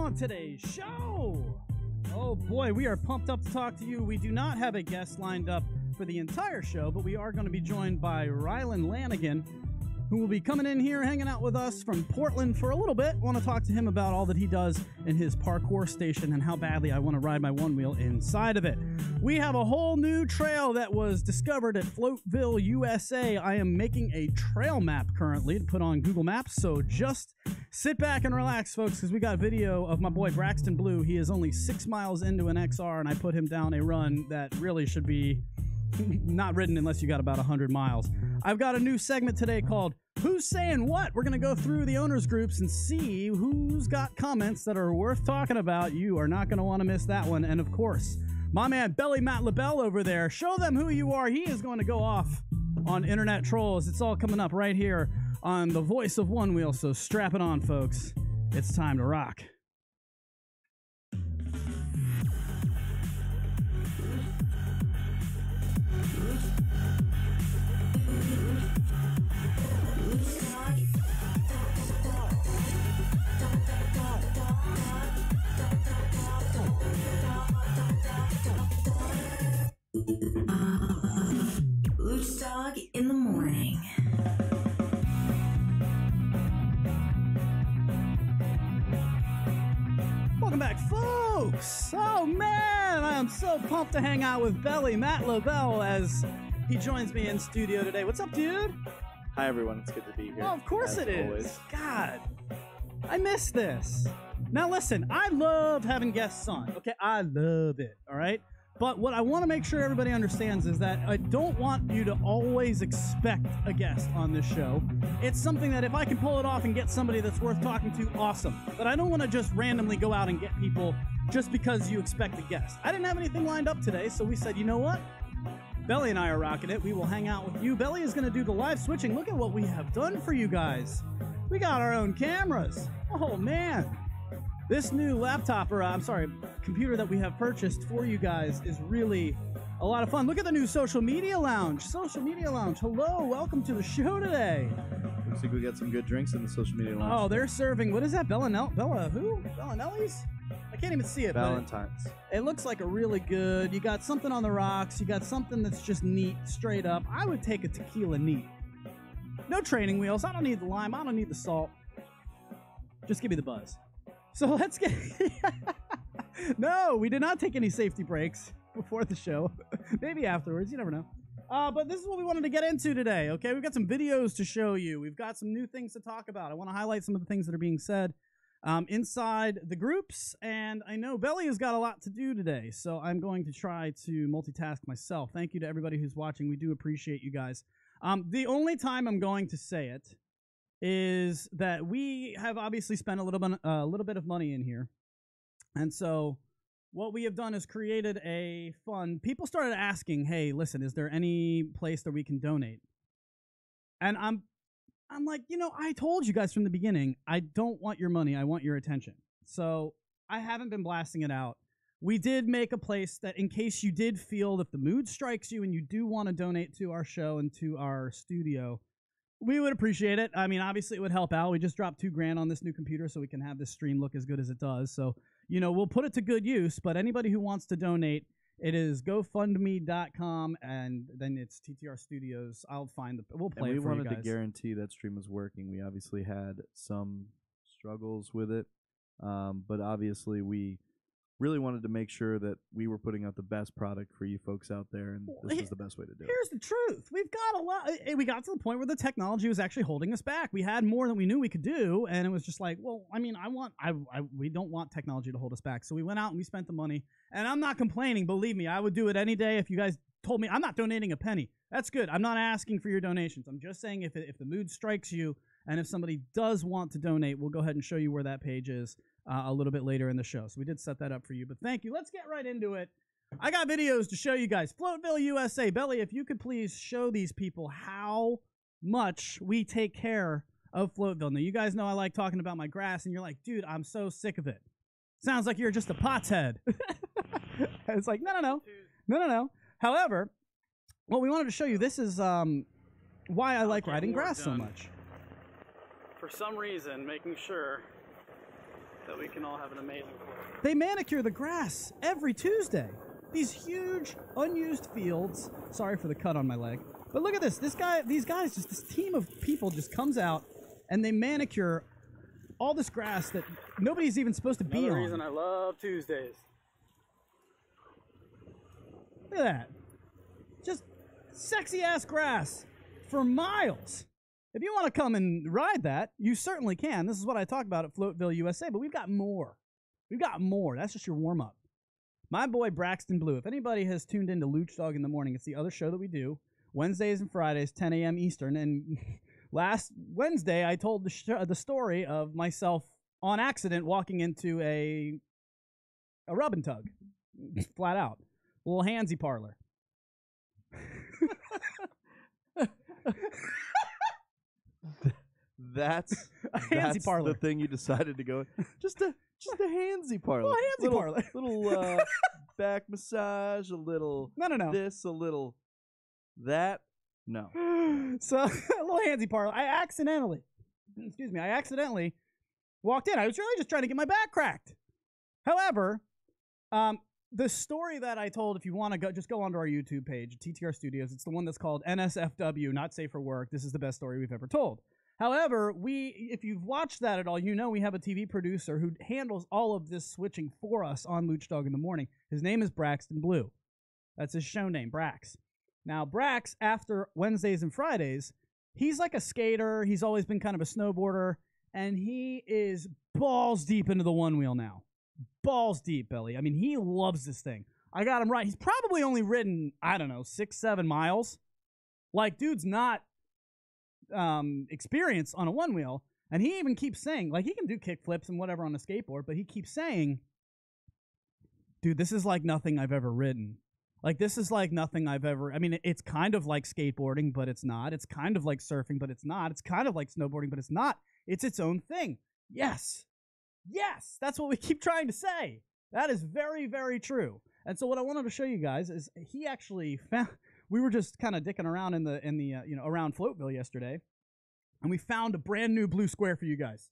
on today's show? Oh boy, we are pumped up to talk to you. We do not have a guest lined up for the entire show, but we are going to be joined by Ryland Lanagan, who will be coming in here, hanging out with us from Portland for a little bit. I want to talk to him about all that he does in his parkour station and how badly I want to ride my Onewheel inside of it. We have a whole new trail that was discovered at Floatville, USA. I am making a trail map currently to put on Google Maps, so just sit back and relax, folks, because we got video of my boy Braxton Blue. He is only 6 miles into an XR, and I put him down a run that really should be not ridden unless you got about 100 miles. I've got a new segment today called Who's Saying What? We're going to go through the owners groups and see who's got comments that are worth talking about. You are not going to want to miss that one. And of course, my man Belly Matt LaBelle over there, show them who you are. He is going to go off on internet trolls. It's all coming up right here on the voice of Onewheel. So strap it on, folks. It's time to rock. Luch Dog in the morning. Welcome back, folks. Oh man, I am so pumped to hang out with Belly Matt LaBelle as he joins me in studio today. What's up, dude? Hi everyone, it's good to be here. Oh, of course it is. Always. God, I miss this. Now listen, I love having guests on. Okay, I love it. All right. But what I want to make sure everybody understands is that I don't want you to always expect a guest on this show. It's something that if I can pull it off and get somebody that's worth talking to, awesome. But I don't want to just randomly go out and get people just because you expect a guest. I didn't have anything lined up today, so we said, you know what? Belly and I are rocking it. We will hang out with you. Belly is going to do the live switching. Look at what we have done for you guys. We got our own cameras. Oh, man. This new laptop, or computer that we have purchased for you guys is really a lot of fun. Look at the new social media lounge. Social media lounge. Hello, welcome to the show today. Looks like we got some good drinks in the social media lounge. Oh, they're serving, what is that? Bella who? Bellinelli's? I can't even see it. Valentine's. It looks like a really good, you got something on the rocks, you got something that's just neat, straight up. I would take a tequila neat. No training wheels. I don't need the lime. I don't need the salt. Just give me the buzz. So let's get... No, we did not take any safety breaks before the show. Maybe afterwards. You never know. But this is what we wanted to get into today, okay? We've got some videos to show you. We've got some new things to talk about. I want to highlight some of the things that are being said inside the groups. And I know Belly has got a lot to do today, so I'm going to try to multitask myself. Thank you to everybody who's watching. We do appreciate you guys. The only time I'm going to say it is that we have obviously spent a little bit of money in here. And so what we have done is created a fund. People started asking, hey, listen, is there any place that we can donate? And I'm like, you know, I told you guys from the beginning, I don't want your money. I want your attention. So I haven't been blasting it out. We did make a place that in case you did feel if the mood strikes you and you do want to donate to our show and to our studio, we would appreciate it. I mean, obviously, it would help out. We just dropped $2,000 on this new computer so we can have this stream look as good as it does. So, you know, we'll put it to good use. But anybody who wants to donate, it is GoFundMe.com, and then it's TTR Studios. I'll find we'll play it for you guys. We wanted to guarantee that stream was working. We obviously had some struggles with it, but obviously we really wanted to make sure that we were putting out the best product for you folks out there, and this was the best way to do it. Here's the truth. We've got a lot. We got to the point where the technology was actually holding us back. We had more than we knew we could do, and it was just like, well, I mean, we don't want technology to hold us back. So we went out and we spent the money, and I'm not complaining. Believe me, I would do it any day if you guys told me. I'm not donating a penny. That's good. I'm not asking for your donations. I'm just saying if the mood strikes you, and if somebody does want to donate, we'll go ahead and show you where that page is a little bit later in the show. So we did set that up for you, but thank you. Let's get right into it. I got videos to show you guys. Floatville, USA. Belly, if you could please show these people how much we take care of Floatville. Now, you guys know I like talking about my grass, and you're like, dude, I'm so sick of it. Sounds like you're just a pot's head. It's like, no. However, what we wanted to show you, this is why I like riding grass so much. For some reason, making sure that we can all have an amazing Fourth. They manicure the grass every Tuesday. These huge, unused fields. Sorry for the cut on my leg. But look at this. These guys, just this team of people just comes out and they manicure all this grass that nobody's even supposed to be on. Another reason I love Tuesdays. Look at that. Just sexy-ass grass for miles. If you want to come and ride that, you certainly can. This is what I talk about at Floatville, USA, but we've got more. We've got more. That's just your warm-up. My boy Braxton Blue. If anybody has tuned into Luch Dog in the Morning, it's the other show that we do, Wednesdays and Fridays, 10 a.m. Eastern. And last Wednesday, I told the story of myself on accident walking into a rub and tug, flat out. A little handsy parlor. That's parlor. The thing you decided to go. Just a handsy parlor. Well, a handsy parlor. Little back massage, a little no. this, a little that. No. So a little handsy parlor. I accidentally walked in. I was really just trying to get my back cracked. However, the story that I told, if you want to go, just go onto our YouTube page, TTR Studios. It's the one that's called NSFW, Not Safe for Work. This is the best story we've ever told. However, if you've watched that at all, you know we have a TV producer who handles all of this switching for us on Luch Dog in the Morning. His name is Braxton Blue. That's his show name, Brax. Now, Brax, after Wednesdays and Fridays, he's like a skater. He's always been kind of a snowboarder, and he is balls deep into the Onewheel now. Balls deep, Belly. I mean, he loves this thing. I got him right. He's probably only ridden, I don't know, 6-7 miles. Like, dude's not experience on a Onewheel, and he even keeps saying, like, he can do kick flips and whatever on a skateboard, but he keeps saying, dude, this is like nothing I've ever ridden. Like, this is like nothing I've ever, I mean, it's kind of like skateboarding, but it's not. It's kind of like surfing, but it's not. It's kind of like snowboarding, but it's not. It's its own thing. Yes. That's what we keep trying to say. That is very, very true. And so what I wanted to show you guys is he actually found, we were just kind of dicking around in the around Floatville yesterday, and we found a brand new blue square for you guys.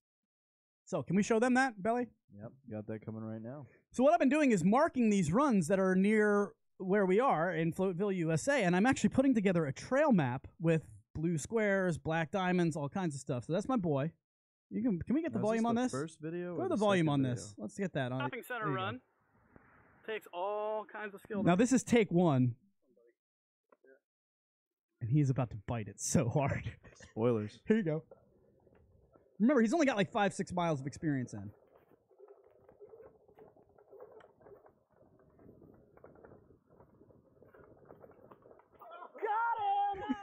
So can we show them that, Belly? Yep, got that coming right now. So what I've been doing is marking these runs that are near where we are in Floatville, USA, and I'm actually putting together a trail map with blue squares, black diamonds, all kinds of stuff. So that's my boy. Can we get the volume on this? First video. Go to the volume on this. Let's get that on. Shopping center run takes all kinds of skill. Now this is take one. And he's about to bite it so hard. Spoilers. Here you go. Remember, he's only got like 5-6 miles of experience in. Got him!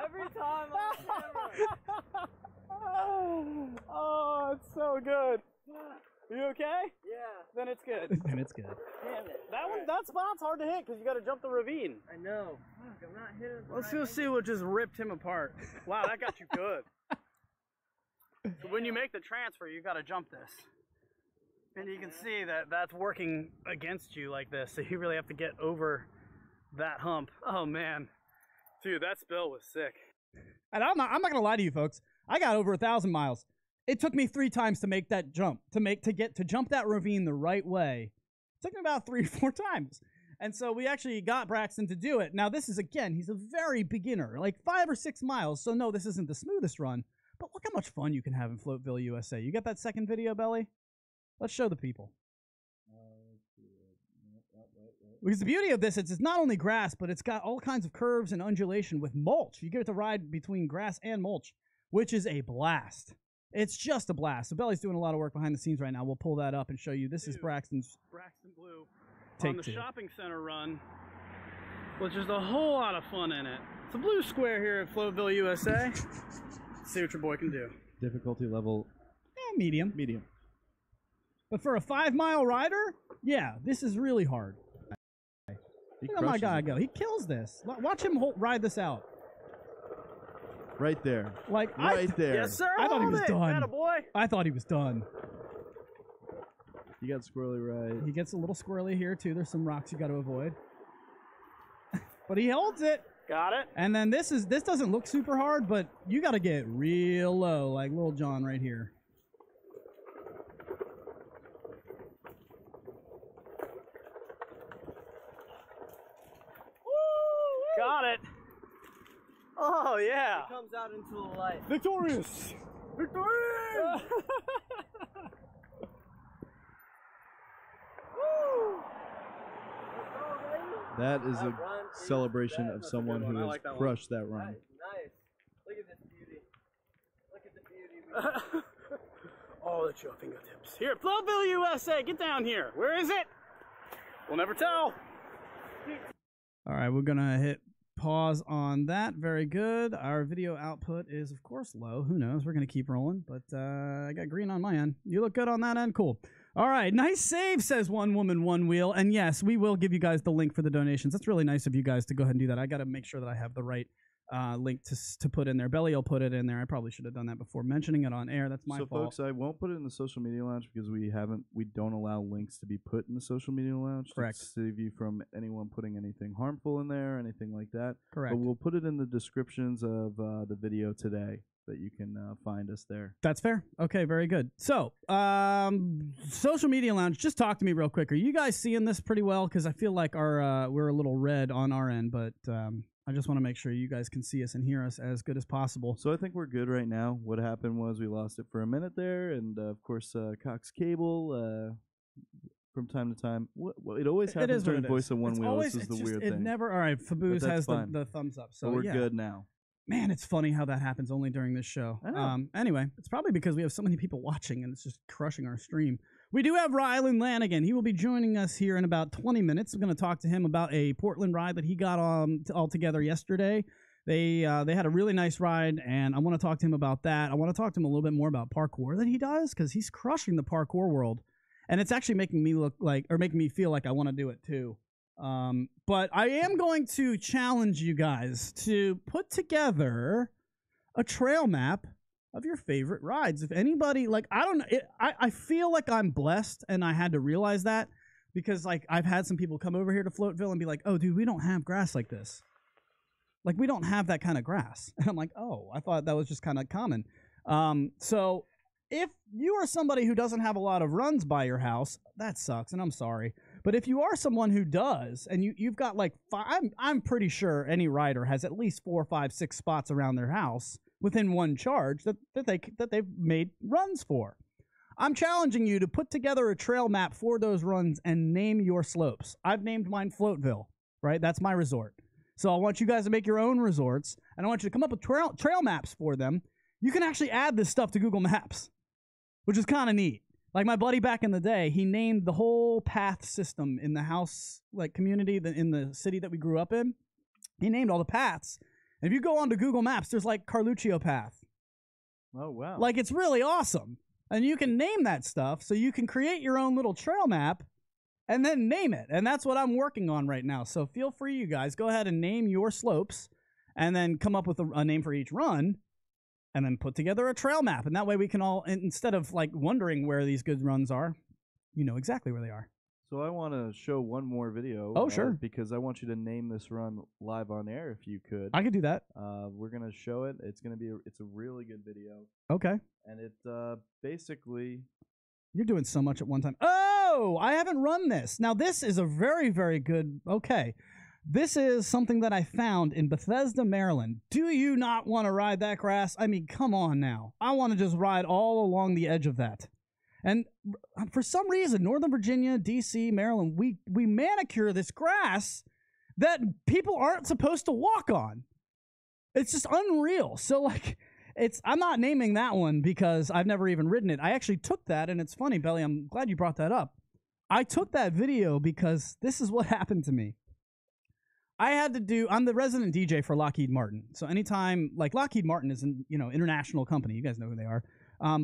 Every time on camera. Oh, it's so good. You okay? Yeah. Then it's good. Damn it. That spot's hard to hit because you got to jump the ravine. I know. Fuck, I'm not hitting it. Let's go see what just ripped him apart. Wow, that got you good. So when you make the transfer, you got to jump this. And you can see that that's working against you like this. So you really have to get over that hump. Oh, man. Dude, that spill was sick. And I'm not going to lie to you, folks. I got over 1,000 miles. It took me 3 times to make that jump, to jump that ravine the right way. It took me about 3 or 4 times. And so we actually got Braxton to do it. Now this is, again, he's a very beginner, like 5 or 6 miles. So no, this isn't the smoothest run, but look how much fun you can have in Floatville, USA. You got that second video, Belly? Let's show the people. Because the beauty of this is it's not only grass, but it's got all kinds of curves and undulation with mulch. You get to ride between grass and mulch, which is a blast. It's just a blast. So Belly's doing a lot of work behind the scenes right now. We'll pull that up and show you. This is Braxton Blue on the shopping center run, which is a whole lot of fun in it. It's a blue square here at Floatville, USA. Let's see what your boy can do. Difficulty level? Medium. Medium. But for a 5-mile rider, yeah, this is really hard. Look at my guy go. He kills this. Watch him ride this out. Right there. Like right there. Yes, sir. I thought he was done. Attaboy. I thought he was done. You got squirrely right. He gets a little squirrely here too. There's some rocks you got to avoid. But he holds it. Got it. And then this doesn't look super hard, but you got to get real low, like Lil John right here. Got it. Oh, yeah. It comes out into the light. Victorious. Victorious. That is a celebration of someone who has crushed that run. Nice. Look at this beauty. Look at the beauty. Oh, at your fingertips. Here, Floatville, USA. Get down here. Where is it? We'll never tell. All right, we're going to hit pause on that. Very good. Our video output is, of course, low. Who knows? We're going to keep rolling, but I got green on my end. You look good on that end. Cool. All right. Nice save, says One Woman, One Wheel. And yes, we will give you guys the link for the donations. That's really nice of you guys to go ahead and do that. I got to make sure that I have the right link to put in there. Belly will put it in there. I probably should have done that before mentioning it on air. That's my fault. So, folks, I won't put it in the social media lounge because we don't allow links to be put in the social media lounge. Correct. To save you from anyone putting anything harmful in there, anything like that. Correct. But we'll put it in the descriptions of the video today that you can find us there. That's fair. Okay, very good. So, social media lounge, just talk to me real quick. Are you guys seeing this pretty well? Because I feel like we're a little red on our end, but I just want to make sure you guys can see us and hear us as good as possible. So I think we're good right now. What happened was we lost it for a minute there, and of course, Cox Cable, from time to time, it always happens during Voice of One Wheel. This is the weird thing. It never. All right, Faboose has the thumbs up. So we're good now. Man, it's funny how that happens only during this show. Anyway, it's probably because we have so many people watching and it's just crushing our stream. We do have Ryland Lanagan. He will be joining us here in about 20 minutes. I'm going to talk to him about a Portland ride that he got all together yesterday. They had a really nice ride, and I want to talk to him about that. I want to talk to him a little bit more about parkour that he does because he's crushing the parkour world, and it's actually making me feel like I want to do it too. But I am going to challenge you guys to put together a trail map of your favorite rides. If anybody, I feel like I'm blessed, and I had to realize that because, I've had some people come over here to Floatville and be like, oh, dude, we don't have grass like this. Like, we don't have that kind of grass. And I'm like, oh, I thought that was just kind of common. So if you are somebody who doesn't have a lot of runs by your house, that sucks, and I'm sorry. But if you are someone who does, and you've got I'm pretty sure any rider has at least 4, 5, 6 spots around their house within one charge that they've made runs for. I'm challenging you to put together a trail map for those runs and name your slopes. I've named mine Floatville, right? That's my resort. So I want you guys to make your own resorts, and I want you to come up with trail maps for them. You can actually add this stuff to Google Maps, which is kind of neat. Like my buddy back in the day, he named the whole path system in the house community in the city that we grew up in. He named all the paths. And if you go onto Google Maps, there's Carluccio Path. Oh, wow. It's really awesome. And you can name that stuff so you can create your own little trail map and then name it. And that's what I'm working on right now. So feel free, you guys, go ahead and name your slopes and then come up with a name for each run. And then put together a trail map. And that way we can all, instead of wondering where these good runs are, you know exactly where they are. So I want to show one more video. Oh, sure. Because I want you to name this run live on air if you could. I could do that. We're going to show it. It's a really good video. Okay. And it basically... You're doing so much at one time. Oh, I haven't run this. Now, this is a very, very good... Okay. This is something that I found in Bethesda, Maryland. Do you not want to ride that grass? I mean, come on now. I want to just ride all along the edge of that. And for some reason, Northern Virginia, D.C., Maryland, we manicure this grass that people aren't supposed to walk on. It's just unreal. So, I'm not naming that one because I've never even ridden it. I actually took that, and it's funny, Belly, I'm glad you brought that up. I took that video because this is what happened to me. I'm the resident DJ for Lockheed Martin. So anytime, Lockheed Martin is an international company. You guys know who they are.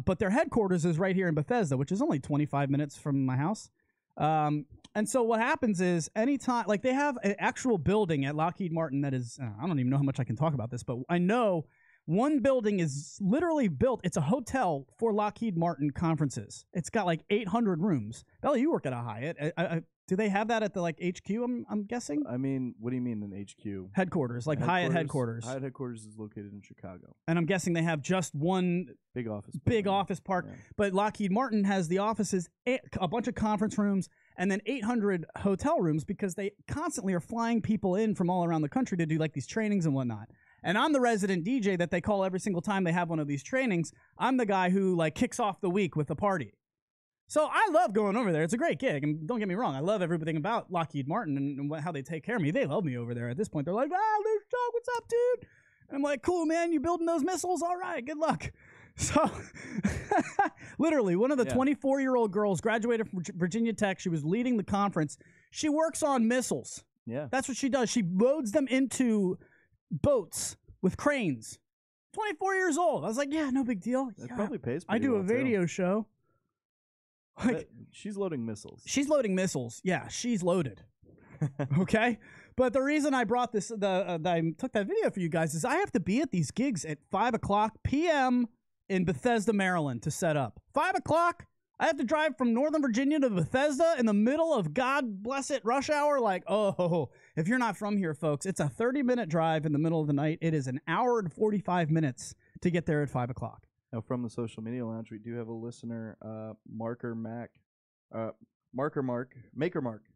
But their headquarters is right here in Bethesda, which is only 25 minutes from my house. And so what happens is anytime, they have an actual building at Lockheed Martin that is, I don't even know how much I can talk about this, but I know one building is literally built. It's a hotel for Lockheed Martin conferences. It's got 800 rooms. Belly, you work at a Hyatt. Do they have that at the like HQ? I'm guessing. I mean, what do you mean an HQ? Headquarters, like Hyatt headquarters. Hyatt headquarters is located in Chicago. And I'm guessing they have just one big office park. Yeah. But Lockheed Martin has the offices, a bunch of conference rooms, and then 800 hotel rooms because they constantly are flying people in from all around the country to do like these trainings and whatnot. And I'm the resident DJ that they call every single time they have one of these trainings. I'm the guy who like kicks off the week with a party. So I love going over there. It's a great gig. And don't get me wrong, I love everything about Lockheed Martin and how they take care of me. They love me over there at this point. They're like, Luc, what's up, dude? And I'm like, cool, man. You building those missiles? All right, good luck. So literally, one of the 24-year-old girls graduated from Virginia Tech. She was leading the conference. She works on missiles. Yeah. That's what she does. She loads them into boats with cranes. 24 years old. I was like, yeah, no big deal. That probably pays pretty I do well, a radio show. Like, she's loading missiles. She's loading missiles. Yeah, she's loaded. Okay? But the reason I brought this, I took that video for you guys is I have to be at these gigs at 5 o'clock p.m. in Bethesda, Maryland to set up. 5 o'clock? I have to drive from Northern Virginia to Bethesda in the middle of, God bless it, rush hour? Like, oh, if you're not from here, folks, it's a 30-minute drive in the middle of the night. It is an hour and 45 minutes to get there at 5 o'clock. Now, from the Social Media Lounge, we do have a listener, Maker Mark.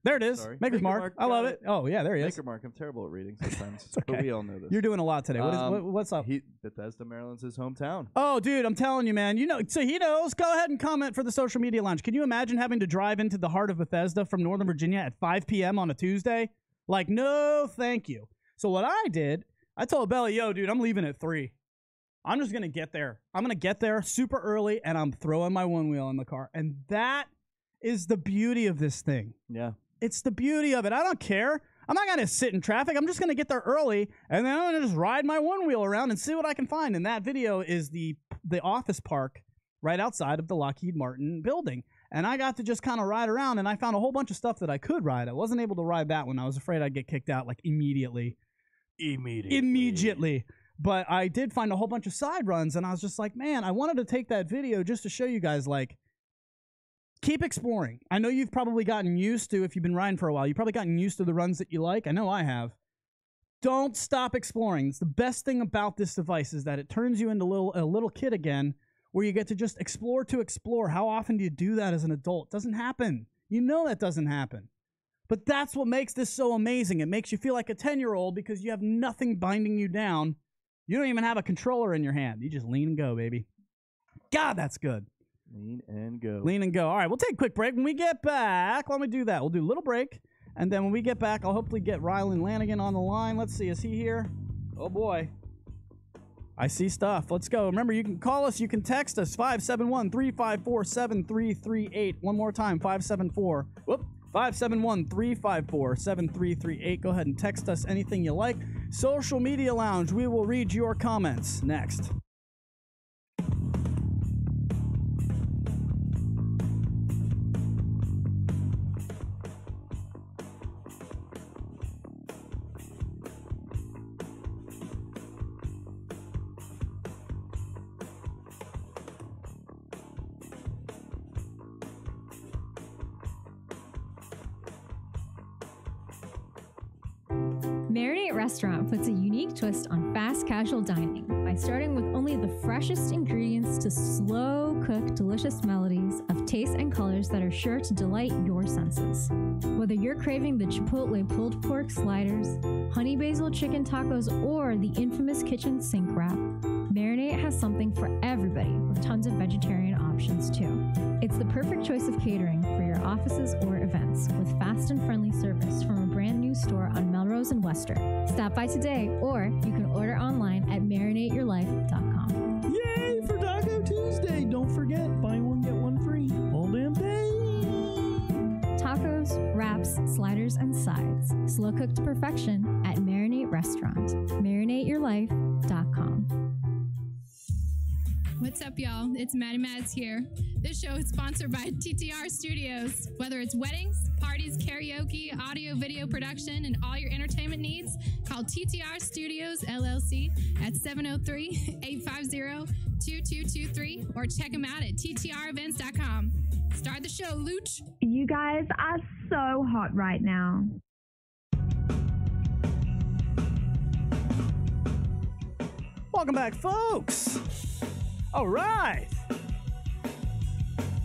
There it is. Sorry. Maker's Mark. I love it. Oh, yeah, there he is. Maker Mark. I'm terrible at reading sometimes, okay. but we all know this. You're doing a lot today. What's up? Bethesda, Maryland's his hometown. Oh, dude, I'm telling you, man. You know, so he knows. Go ahead and comment for the Social Media Lounge. Can you imagine having to drive into the heart of Bethesda from Northern Virginia at 5 p.m. on a Tuesday? Like, no, thank you. So what I did, I told Belly, yo, dude, I'm leaving at 3. I'm just going to get there. I'm going to get there super early, and I'm throwing my Onewheel in the car. And that is the beauty of this thing. Yeah. It's the beauty of it. I don't care. I'm not going to sit in traffic. I'm just going to get there early, and then I'm going to just ride my Onewheel around and see what I can find. And that video is the office park right outside of the Lockheed Martin building. And I got to just kind of ride around, and I found a whole bunch of stuff that I could ride. I wasn't able to ride that one. I was afraid I'd get kicked out like immediately. But I did find a whole bunch of side runs, and I was just like, man, I wanted to take that video just to show you guys, like, keep exploring. I know you've probably gotten used to, if you've been riding for a while, you've probably gotten used to the runs that you like. I know I have. Don't stop exploring. It's the best thing about this device is that it turns you into a little kid again, where you get to just explore to explore. How often do you do that as an adult? It doesn't happen. You know that doesn't happen. But that's what makes this so amazing. It makes you feel like a 10-year-old because you have nothing binding you down. You don't even have a controller in your hand. You just lean and go, baby. God, that's good. Lean and go. Lean and go. All right, we'll take a quick break. When we get back, why don't we do that? We'll do a little break, and then when we get back, I'll hopefully get Ryland Lanigan on the line. Let's see, is he here? Oh, boy. I see stuff. Let's go. Remember, you can call us. You can text us, 571-354-7338. One more time, 571-354-7338. Go ahead and text us anything you like. Social Media Lounge, we will read your comments next. Marinate Restaurant puts a unique twist on fast casual dining by starting with only the freshest ingredients to slow cook delicious melodies of taste and colors that are sure to delight your senses. Whether you're craving the Chipotle pulled pork sliders, honey basil chicken tacos, or the infamous kitchen sink wrap, Marinate has something for everybody with tons of vegetarian options too. It's the perfect choice of catering for your offices or events with fast and friendly service from a brand new store on Melrose and Wester. Stop by today, or you can order online at marinateyourlife.com. Yay for Taco Tuesday! Don't forget, buy one, get one free. All damn day! Tacos, wraps, sliders, and sides. Slow cooked to perfection at Marinate Restaurant. marinateyourlife.com. What's up, y'all? It's Maddie Mads here. This show is sponsored by TTR Studios. Whether it's weddings, parties, karaoke, audio, video production, and all your entertainment needs, call TTR Studios LLC at 703-850-2223 or check them out at ttrevents.com. Start the show, Luch. You guys are so hot right now. Welcome back, folks. All right.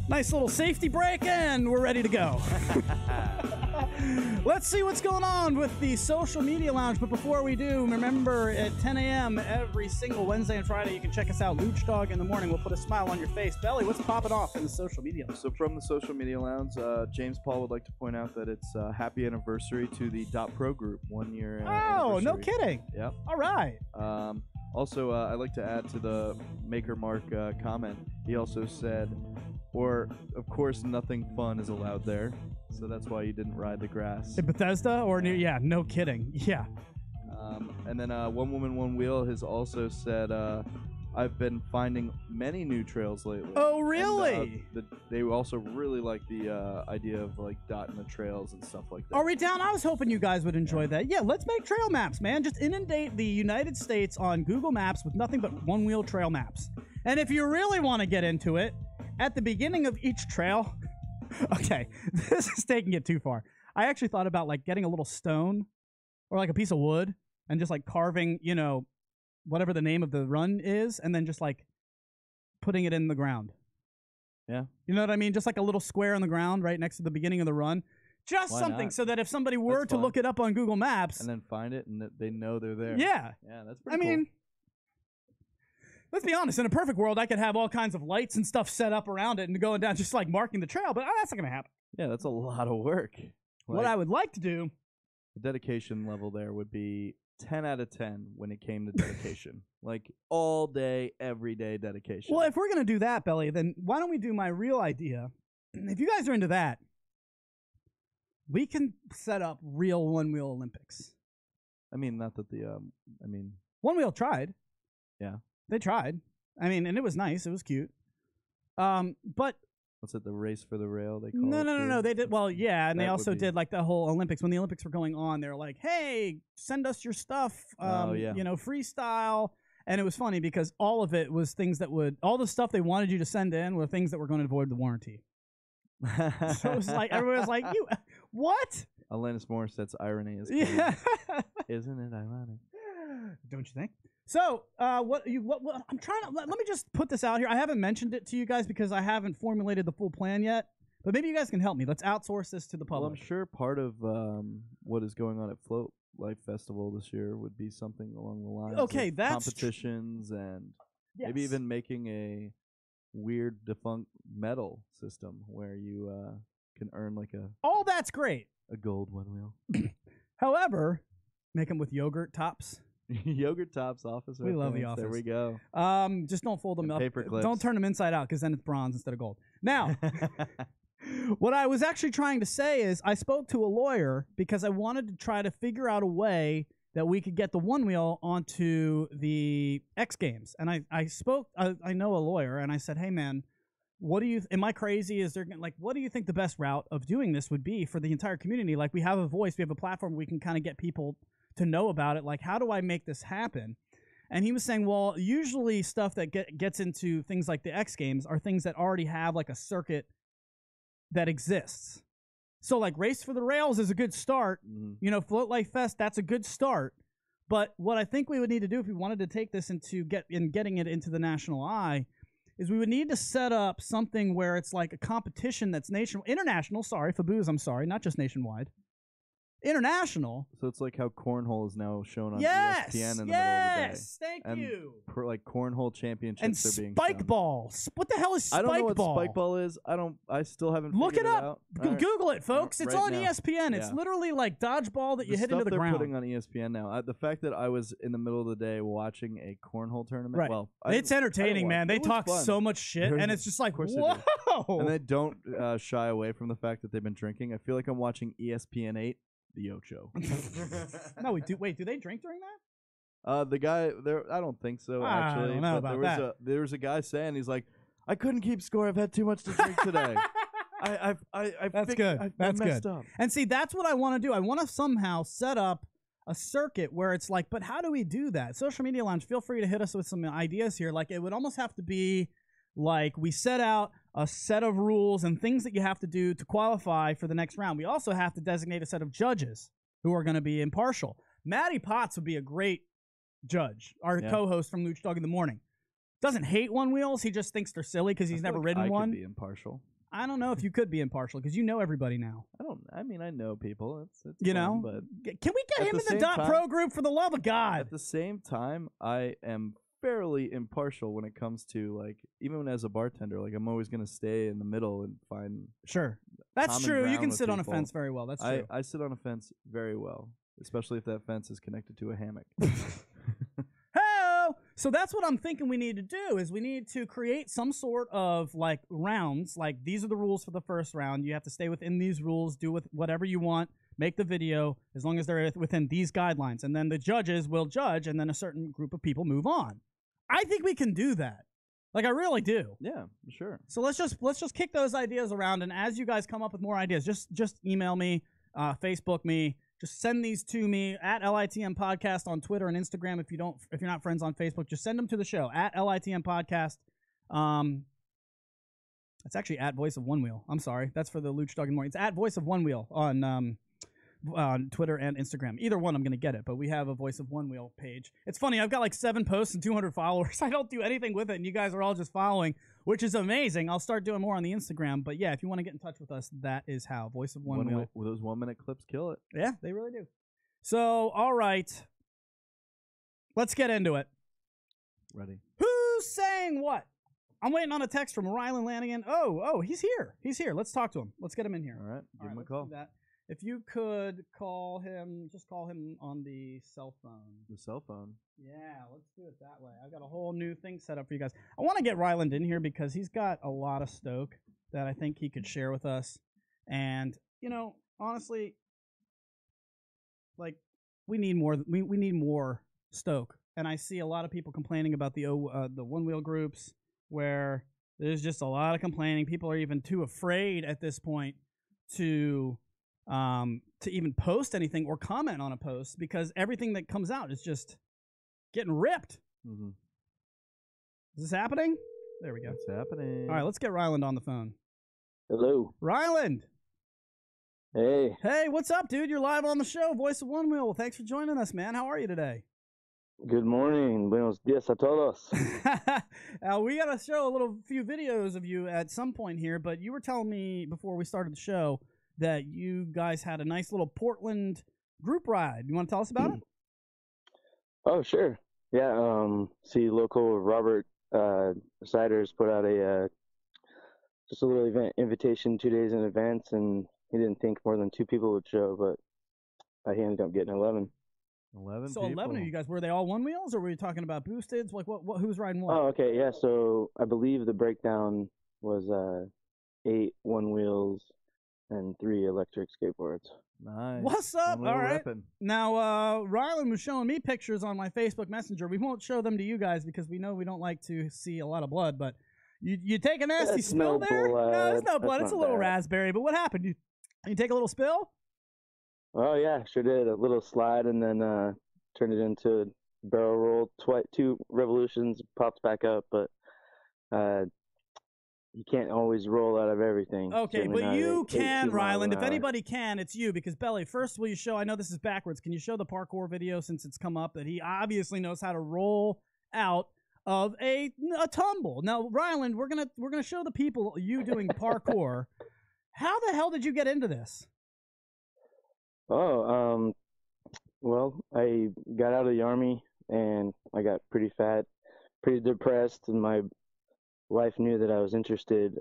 Nice little safety break, and we're ready to go. Let's see what's going on with the social media lounge. But before we do, remember at 10 a.m. every single Wednesday and Friday, you can check us out. Luch Dog in the morning. We'll put a smile on your face. Belly, what's popping off in the social media lounge? So from the social media lounge, James Paul would like to point out that it's happy anniversary to the Pro group, 1 year Oh, no anniversary. kidding. Yep. All right. Also, I'd like to add to the Maker Mark comment. He also said, of course, nothing fun is allowed there. So that's why you didn't ride the grass. In Bethesda or near? Yeah, no kidding. Yeah. And then One Woman, One Wheel has also said, I've been finding many new trails lately. Oh, really? And, they also really like the idea of like dotting the trails and stuff like that. Are we down? I was hoping you guys would enjoy that. Yeah, let's make trail maps, man. Just inundate the United States on Google Maps with nothing but one-wheel trail maps. And if you really want to get into it, at the beginning of each trail... Okay, this is taking it too far. I actually thought about like getting a little stone or like a piece of wood and just like carving, you know, whatever the name of the run is, and then just like putting it in the ground. Yeah. You know what I mean? Just like a little square on the ground right next to the beginning of the run. Just Why something not? so that if somebody were That's to fun. look it up on Google Maps. And then find it and they know they're there. Yeah. Yeah, that's pretty cool. I mean, let's be honest. In a perfect world, I could have all kinds of lights and stuff set up around it and going down just like marking the trail, but that's not going to happen. Yeah, that's a lot of work. What I would like to do... The dedication level there would be 10 out of 10 when it came to dedication. Like all day, every day dedication. Well, if we're going to do that, Belly, then why don't we do my real idea? If you guys are into that, we can set up real one-wheel Olympics. I mean, not that One-wheel tried. Yeah. They tried. I mean, and it was nice. It was cute. But... What's it, the race for the rail? They call No. They did, well, yeah, and they That also would be- did like the whole Olympics. When the Olympics were going on, they were like, hey, send us your stuff, yeah. you know, freestyle. And it was funny because all of it was things that all the stuff they wanted you to send in were things that were going to avoid the warranty. So it was like, everyone was like, what? Alanis Morissette's irony is Yeah. Isn't it ironic? Don't you think? So, what I'm trying to, let me just put this out here. I haven't mentioned it to you guys because I haven't formulated the full plan yet, but maybe you guys can help me. Let's outsource this to the Well, public. I'm sure part of what is going on at Float Life Festival this year would be something along the lines Okay, of that's competitions and maybe Yes. even making a weird defunct medal system where you can earn like All that's great. a gold one wheel. However, make them with yogurt tops. Yogurt Tops office. We love The reference. There we Office. go. Just don't fold them And up. paper clips. Don't turn them inside out because then it's bronze instead of gold. Now, what I was actually trying to say is I spoke to a lawyer because I wanted to try to figure out a way that we could get the one wheel onto the X Games. And I know a lawyer, and I said, hey, man, am I crazy? What do you think the best route of doing this would be for the entire community? Like, we have a voice, we have a platform, we can kind of get people to know about it. Like, how do I make this happen? And he was saying, well, usually stuff that gets into things like the X Games are things that already have like a circuit that exists. So like Race for the Rails is a good start. You know, Float Life Fest, that's a good start. But what I think we would need to do if we wanted to take this getting it into the national eye is we would need to set up something where it's like a competition that's international, Faboos, I'm sorry, not just nationwide. International. So it's like how cornhole is now shown on Yes, ESPN in the middle of the day. yes, thank And you. Like cornhole championships And are being spike shown. ball. What the hell is spike ball? I don't know what spike ball is. I still haven't Look figured it up. out. All right. Google it, folks. It's Right on now. ESPN. It's Yeah. literally like dodgeball that you hit into the they're ground. putting on ESPN now. The fact that I was in the middle of the day watching a cornhole tournament. Right. Well, It's entertaining, man. They talk fun. so much shit, and it's just like, course they whoa. And they don't shy away from the fact that they've been drinking. I feel like I'm watching ESPN 8, The Ocho. No, we do. Wait, do they drink during that? The guy there, I don't think so. Actually, I don't know but about there was a guy saying he's like, I couldn't keep score. I've had too much to drink today. That's good. That's messed good. up. And see, that's what I want to do. I want to somehow set up a circuit where it's like, but how do we do that? Social Media Lounge, feel free to hit us with some ideas here. Like, it would almost have to be like we set out a set of rules and things that you have to do to qualify for the next round. We also have to designate a set of judges who are going to be impartial. Matty Potts would be a great judge, our co-host from Luch Dog in the Morning. Doesn't hate one-wheels. He just thinks they're silly because he's never ridden one. I could be impartial. I don't know if you could be impartial because you know everybody now. I mean, I know people. It's you fun, know, but can we get him in the .pro group for the love of God? At the same time, I am fairly impartial when it comes to, like, even as a bartender, like, I'm always going to stay in the middle and find That's true. You can with sit on a people. fence very well. That's true. I sit on a fence very well, especially if that fence is connected to a hammock. So that's what I'm thinking we need to do is we need to create some sort of like rounds. Like, these are the rules for the first round. You have to stay within these rules, do with whatever you want, make the video as long as they're within these guidelines. And then the judges will judge, and then a certain group of people move on. I think we can do that. Like, I really do. Yeah, sure. So let's just kick those ideas around, and as you guys come up with more ideas, just email me, Facebook me. Just send these to me at LITM Podcast on Twitter and Instagram. If you're not friends on Facebook, just send them to the show at LITM Podcast. It's actually at Voice of Onewheel. I'm sorry, that's for the Luch Dog in the Morning. It's at Voice of Onewheel on Twitter and Instagram. Either one, I'm gonna get it. But we have a Voice of Onewheel page. It's funny. I've got like 7 posts and 200 followers. I don't do anything with it, and you guys are all just following, which is amazing. I'll start doing more on the Instagram. But yeah, if you want to get in touch with us, that is how. Voice of Onewheel. Those 1-minute clips kill it. Yeah, they really do. So, all right. Let's get into it. Ready. Who's saying what? I'm waiting on a text from Ryland Lanagan. Oh, he's here. He's here. Let's talk to him. Let's get him in here. All right. Give him a call. Do that. If you could call him, just call him on the cell phone. The cell phone? Yeah, let's do it that way. I've got a whole new thing set up for you guys. I want to get Ryland in here because he's got a lot of stoke that I think he could share with us. And, you know, honestly, like, we need more. We need more stoke. And I see a lot of people complaining about the one-wheel groups where there's just a lot of complaining. People are even too afraid at this point to even post anything or comment on a post because everything that comes out is just getting ripped. Mm-hmm. Is this happening? There we go. It's happening. All right, let's get Ryland on the phone. Hello. Ryland. Hey. Hey, what's up, dude? You're live on the show, Voice of Onewheel. Well, thanks for joining us, man. How are you today? Good morning. Buenos dias a todos. We got to show a few videos of you at some point here, but you were telling me before we started the show that you guys had a nice little Portland group ride. You want to tell us about it? Oh, sure. Yeah. See, local Robert Siders put out just a little event invitation 2 days in advance, and he didn't think more than 2 people would show, but he ended up getting 11. 11 So people. 11 of you guys, were they all one wheels, or were you talking about boosted? Like what? Who's riding what? Oh, okay. Yeah. So I believe the breakdown was 8 one wheels and 3 electric skateboards. Nice. What's up? All right. Ripping. Now, Ryland was showing me pictures on my Facebook Messenger. We won't show them to you guys because we know we don't like to see a lot of blood. But you take a nasty spill there? No, it's no blood. It's a little raspberry. But what happened? You take a little spill? Oh, yeah, sure did. A little slide and then turned it into a barrel roll. 2 revolutions, pops back up. But you can't always roll out of everything. Okay, but you can, Ryland. If anybody can, it's you. Because, Belly, first will you show, I know this is backwards, can you show the parkour video since it's come up that he obviously knows how to roll out of a tumble? Now, Ryland, we're gonna show the people you doing parkour. How the hell did you get into this? Oh, well, I got out of the Army, and I got pretty fat, pretty depressed, and my wife knew that I was interested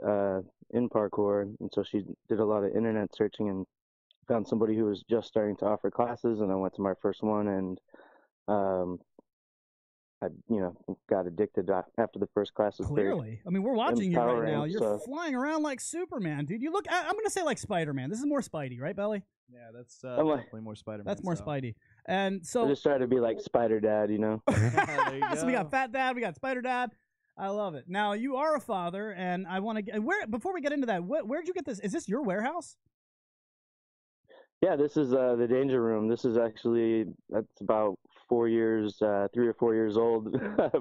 in parkour, and so she did a lot of internet searching and found somebody who was just starting to offer classes, and I went to my first one, and I got addicted after the first class. Clearly. I mean, we're watching you right now. You're flying around like Superman, dude. You look, I'm going to say like Spider-Man. This is more Spidey, right, Belly? Yeah, that's definitely more Spider-Man. That's more Spidey. And so I just try to be like Spider Dad, you know. There you so we got go. Fat Dad, we got Spider Dad. I love it. Now you are a father, and I want to get where. Before we get into that, where'd you get this? Is this your warehouse? Yeah, this is the Danger Room. This is actually that's about 4 years, 3 or 4 years old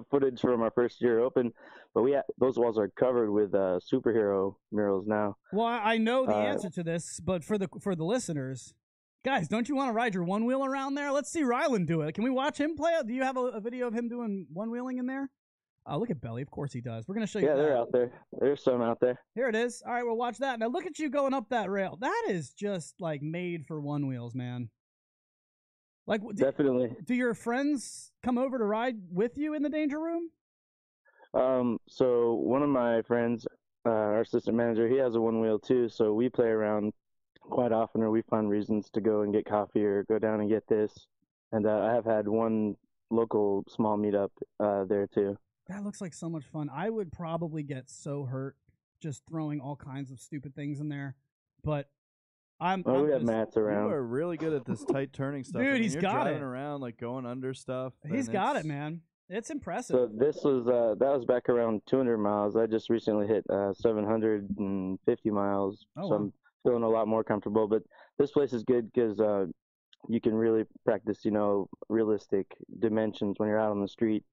footage from our first year open. But those walls are covered with superhero murals now. Well, I know the answer to this, but for the listeners, guys, don't you want to ride your one wheel around there? Let's see Ryland do it. Can we watch him play it? Do you have a video of him doing one wheeling in there? Look at Belly. Of course he does. We're gonna show you. Yeah, that. they're out there. There's some out there. Here it is. All right, we'll watch that. Now look at you going up that rail. That is just like made for one wheels, man. Like Definitely. Do your friends come over to ride with you in the Danger Room? So one of my friends, our assistant manager, he has a one wheel too. So we play around quite often, or we find reasons to go and get coffee or go down and get this. And I have had one local small meetup there too. That looks like so much fun. I would probably get so hurt just throwing all kinds of stupid things in there, but we got mats around. You are really good at this tight turning stuff. Dude, I mean, he's you're got driving it. around, like going under stuff. He's got it, man. It's impressive. So this was that was back around 200 miles. I just recently hit 750 miles, Oh, so I'm feeling a lot more comfortable. But this place is good because you can really practice, realistic dimensions when you're out on the street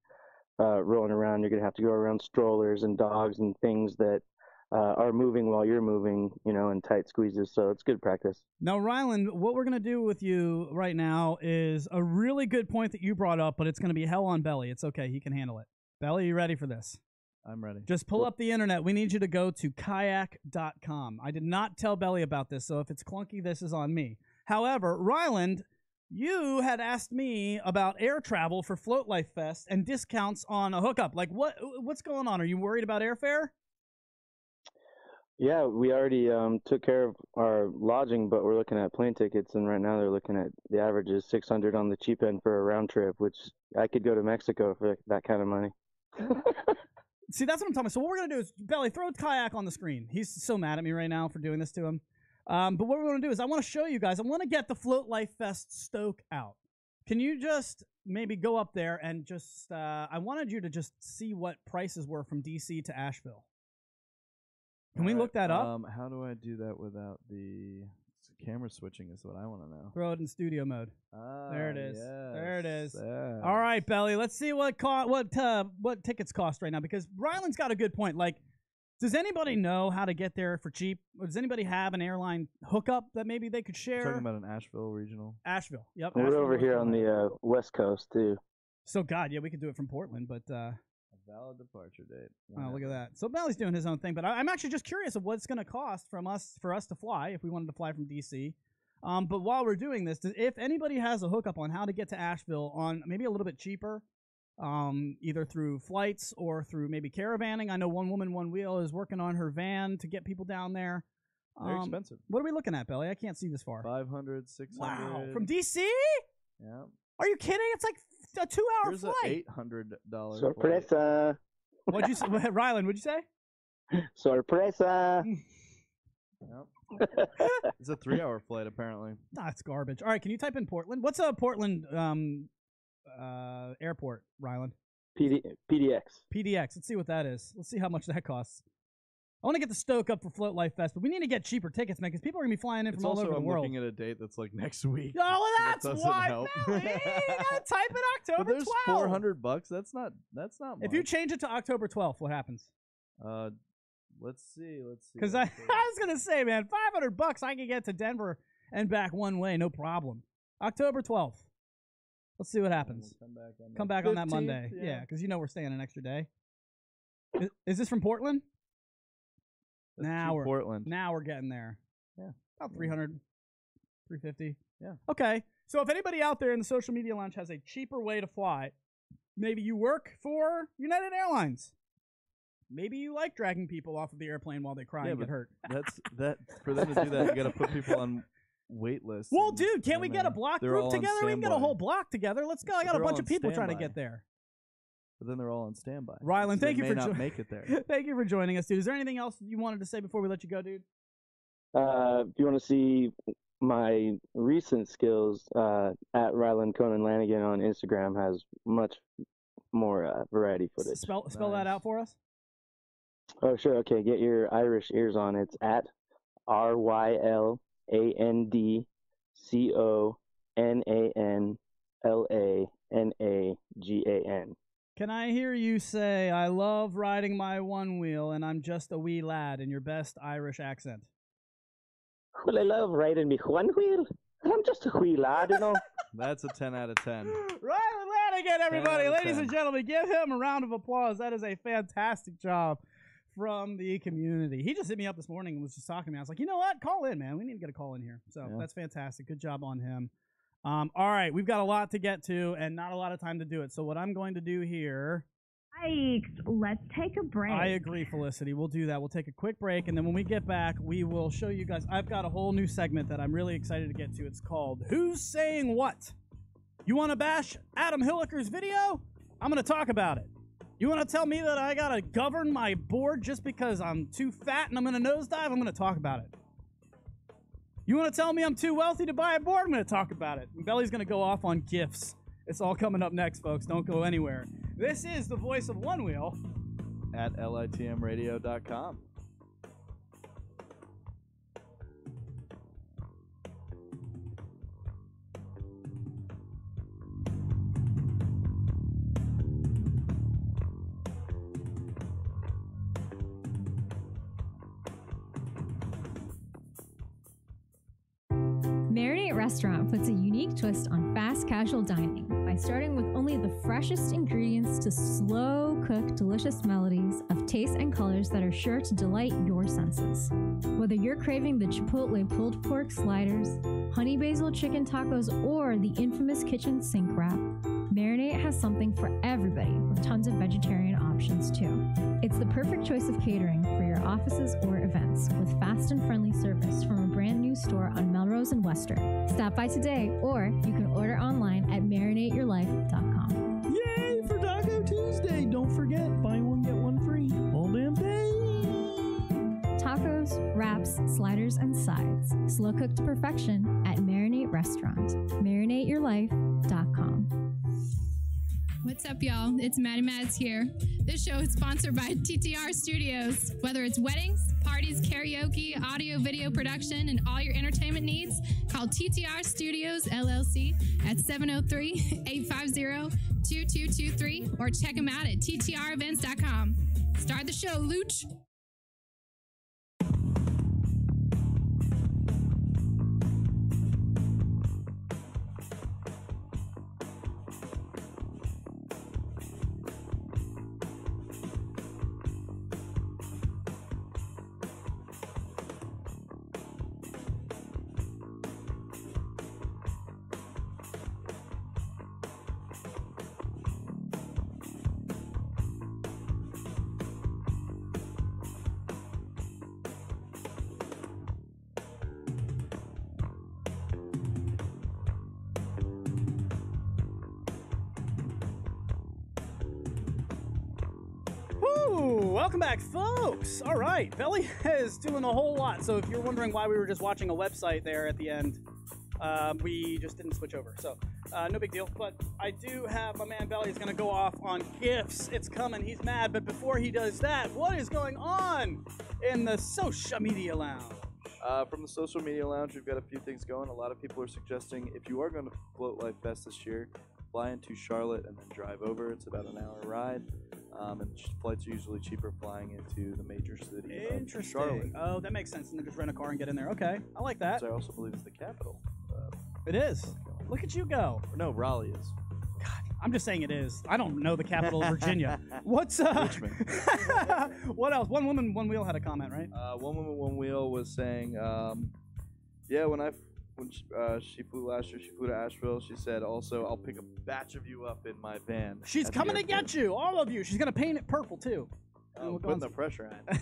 rolling around. You're gonna have to go around strollers and dogs and things that are moving while you're moving, in tight squeezes. So it's good practice. Now, Ryland, what we're going to do with you right now is a really good point that you brought up, but it's going to be hell on Belly. It's okay. He can handle it. Belly, you ready for this? I'm ready. Just pull up the internet. We need you to go to kayak.com. I did not tell Belly about this, so if it's clunky, this is on me. However, Ryland, you had asked me about air travel for Float Life Fest and discounts on a hookup. Like, what's going on? Are you worried about airfare? Yeah, we already took care of our lodging, but we're looking at plane tickets, and right now they're looking at the average is $600 on the cheap end for a round trip, which I could go to Mexico for that kind of money. See, that's what I'm talking about. So what we're going to do is, Belly, throw Kayak on the screen. He's so mad at me right now for doing this to him. But what we're going to do is I want to show you guys. I want to get the Float Life Fest Stoke out. Can you just maybe go up there and just I wanted you to just see what prices were from D.C. to Asheville. Can we look that up? How do I do that without the camera switching is what I want to know. Throw it in studio mode. There it is. Yes, There it is. yes. All right, Belly. Let's see what tickets cost right now, because Ryland's got a good point. Like, does anybody know how to get there for cheap? Or does anybody have an airline hookup that maybe they could share? Talking about an Asheville regional. Asheville. Yep. We're Asheville, over North here on Carolina. the West Coast too. So, God, yeah, we could do it from Portland, but A valid departure date. oh, look at that. So Belly's doing his own thing, but I'm actually just curious of what it's going to cost for us to fly if we wanted to fly from D.C. But while we're doing this, if anybody has a hookup on how to get to Asheville on maybe a little bit cheaper, either through flights or through maybe caravanning. I know One Woman, One Wheel is working on her van to get people down there. Very expensive. What are we looking at, Belly? I can't see this far. 500, 600. Wow. From D.C.? Yeah. Are you kidding? It's like a 2-hour Here's flight. $800 Sorpresa. What'd you say? Ryland, what'd you say? Sorpresa. Yep. It's a 3-hour flight, apparently. Nah, it's garbage. All right, can you type in Portland? What's a Portland airport, Ryland? PDX. PDX. Let's see what that is. Let's see how much that costs. I want to get the Stoke up for Float Life Fest, but we need to get cheaper tickets, man, because people are going to be flying in It's from all also, over the I'm world. looking at a date that's like next week. Oh, well, That that's doesn't why, help. Belly. You gotta type in But October there's 12th. $400. That's not much. If you change it to October 12th, what happens? Let's see. Because I was going to say, man, $500, I can get to Denver and back one way, no problem. October 12th. Let's see what happens. We'll Come back on that 15th, Monday. Yeah, because you know we're staying an extra day. Is this from Portland? That's Now cheap we're Portland. Now we're getting there. Yeah. About 300, 350. Yeah. Okay. So if anybody out there in the social media lounge has a cheaper way to fly, maybe you work for United Airlines. Maybe you like dragging people off of the airplane while they cry and get hurt. That for them to do that, you got to put people on wait lists. Well, dude, can't we get a block group together? We can get a whole block together. Let's go. I got a bunch of people trying to get there. But then they're all on standby. Ryland, so thank you for not make it there. Thank you for joining us, dude. Is there anything else you wanted to say before we let you go, dude? If you want to see my recent skills at Ryland Lanagan on Instagram has much more variety footage. Spell that out for us. Oh, sure. Okay, get your Irish ears on. It's at RylandConLanagan. Can I hear you say, I love riding my one wheel and I'm just a wee lad in your best Irish accent? Well, I love riding me one wheel. I'm just a wee lad, you know. That's a 10 out of 10. Ryland Lanigan, everybody. 10 out of Ladies 10. and gentlemen, give him a round of applause. That is a fantastic job from the community. He just hit me up this morning and was just talking to me. I was like, you know what? Call in, man. We need to get a call in here. So that's fantastic. Good job on him. All right, we've got a lot to get to and not a lot of time to do it. So what I'm going to do here... Yikes, let's take a break. I agree, Felicity. We'll do that. We'll take a quick break, and then when we get back, we will show you guys. I've got a whole new segment that I'm really excited to get to. It's called Who's Saying What? You want to bash Adam Hilliker's video? I'm going to talk about it. You want to tell me that I got to govern my board just because I'm too fat and I'm going to nosedive? I'm going to talk about it. You want to tell me I'm too wealthy to buy a board? I'm going to talk about it. And Belly's going to go off on gifts. It's all coming up next, folks. Don't go anywhere. This is the voice of Onewheel at litmradio.com. Marinate Restaurant puts a unique twist on fast casual dining by starting with only the freshest ingredients to slow cook delicious melodies of taste and colors that are sure to delight your senses. Whether you're craving the Chipotle pulled pork sliders, honey basil chicken tacos, or the infamous kitchen sink wrap, Marinate has something for everybody with tons of vegetarian options too. It's the perfect choice of catering for your offices or events with fast and friendly service from a brand new store on Melrose and Western. Stop by today, or you can order online at marinateyourlife.com. Yay for Taco Tuesday! Don't forget, buy one, get one free. All damn day! Tacos, wraps, sliders, and sides. Slow cooked to perfection at Marinate Restaurant. marinateyourlife.com. What's up, y'all? It's Maddie Mads here. This show is sponsored by TTR Studios. Whether it's weddings, parties, karaoke, audio, video production, and all your entertainment needs, call TTR Studios, LLC at 703-850-2223 or check them out at ttrevents.com. Start the show, Luch. Welcome back, folks. All right, Belly is doing a whole lot. So if you're wondering why we were just watching a website there at the end, we just didn't switch over. So no big deal. But I do have my man Belly is going to go off on gifts. It's coming. He's mad. But before he does that, what is going on in the social media lounge? From the social media lounge, we've got a few things going. A lot of people are suggesting if you are going to Float Life Fest this year, fly into Charlotte and then drive over. It's about an hour ride. And flights are usually cheaper flying into the major city of Charlotte. Oh, that makes sense. And then just rent a car and get in there. Okay, I like that. I also believe it's the capital. It is. Look at you go. Or no, Raleigh is. God, I'm just saying it is. I don't know the capital of Virginia. What's Richmond. What else? One Woman, One Wheel had a comment, right? One Woman, One Wheel was saying, yeah, when she flew last year, she flew to Asheville. She said, also, I'll pick a batch of you up in my van. She's coming to get you, all of you. She's going to paint it purple, too. Putting the pressure on.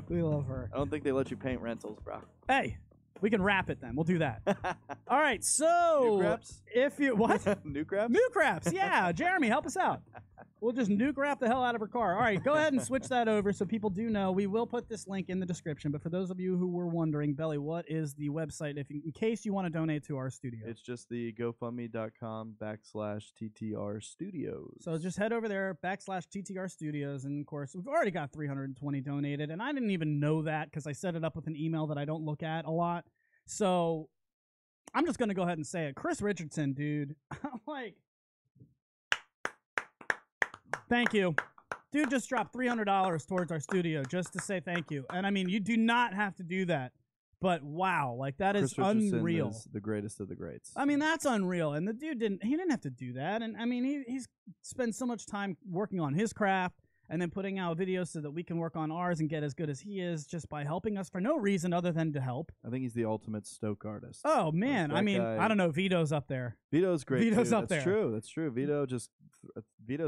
We love her. I don't think they let you paint rentals, bro. Hey, we can wrap it then. We'll do that. All right, so New craps? if you what? New craps? New craps, yeah. Jeremy, help us out. We'll just nuke wrap the hell out of her car. All right, go ahead and switch that over so people do know. We will put this link in the description. But for those of you who were wondering, Belly, what is the website in case you want to donate to our studio? It's just the GoFundMe.com/TTR Studios. So just head over there, /TTR Studios. And, of course, we've already got 320 donated. And I didn't even know that because I set it up with an email that I don't look at a lot. So I'm just going to go ahead and say it. Chris Richardson, dude. Like, thank you. Dude just dropped $300 towards our studio just to say thank you. And, I mean, you do not have to do that. But, wow, like, that is Chris Richardson unreal. Is the greatest of the greats. I mean, that's unreal. And the dude didn't have to do that. And, I mean, he's spent so much time working on his craft and then putting out videos so that we can work on ours and get as good as he is just by helping us for no reason other than to help. I think he's the ultimate Stoke artist. Oh, man. Like I mean, guy, I don't know. Vito's up there. Vito's great, Vito's too. up That's there. true. That's true. Vito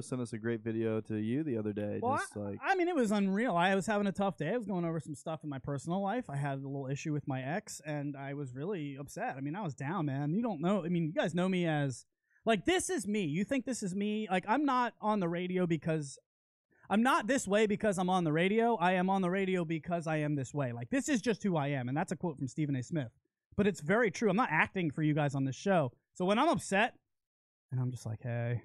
sent us a great video to you the other day. Well, just like I mean, it was unreal. I was having a tough day. I was going over some stuff in my personal life. I had a little issue with my ex, and I was really upset. I mean, I was down, man. You don't know. I mean, you guys know me as, like, this is me. You think this is me? Like, I'm not on the radio because I'm not this way because I'm on the radio. I am on the radio because I am this way. Like, this is just who I am, and that's a quote from Stephen A. Smith. But it's very true. I'm not acting for you guys on this show. So when I'm upset, and I'm just like, hey,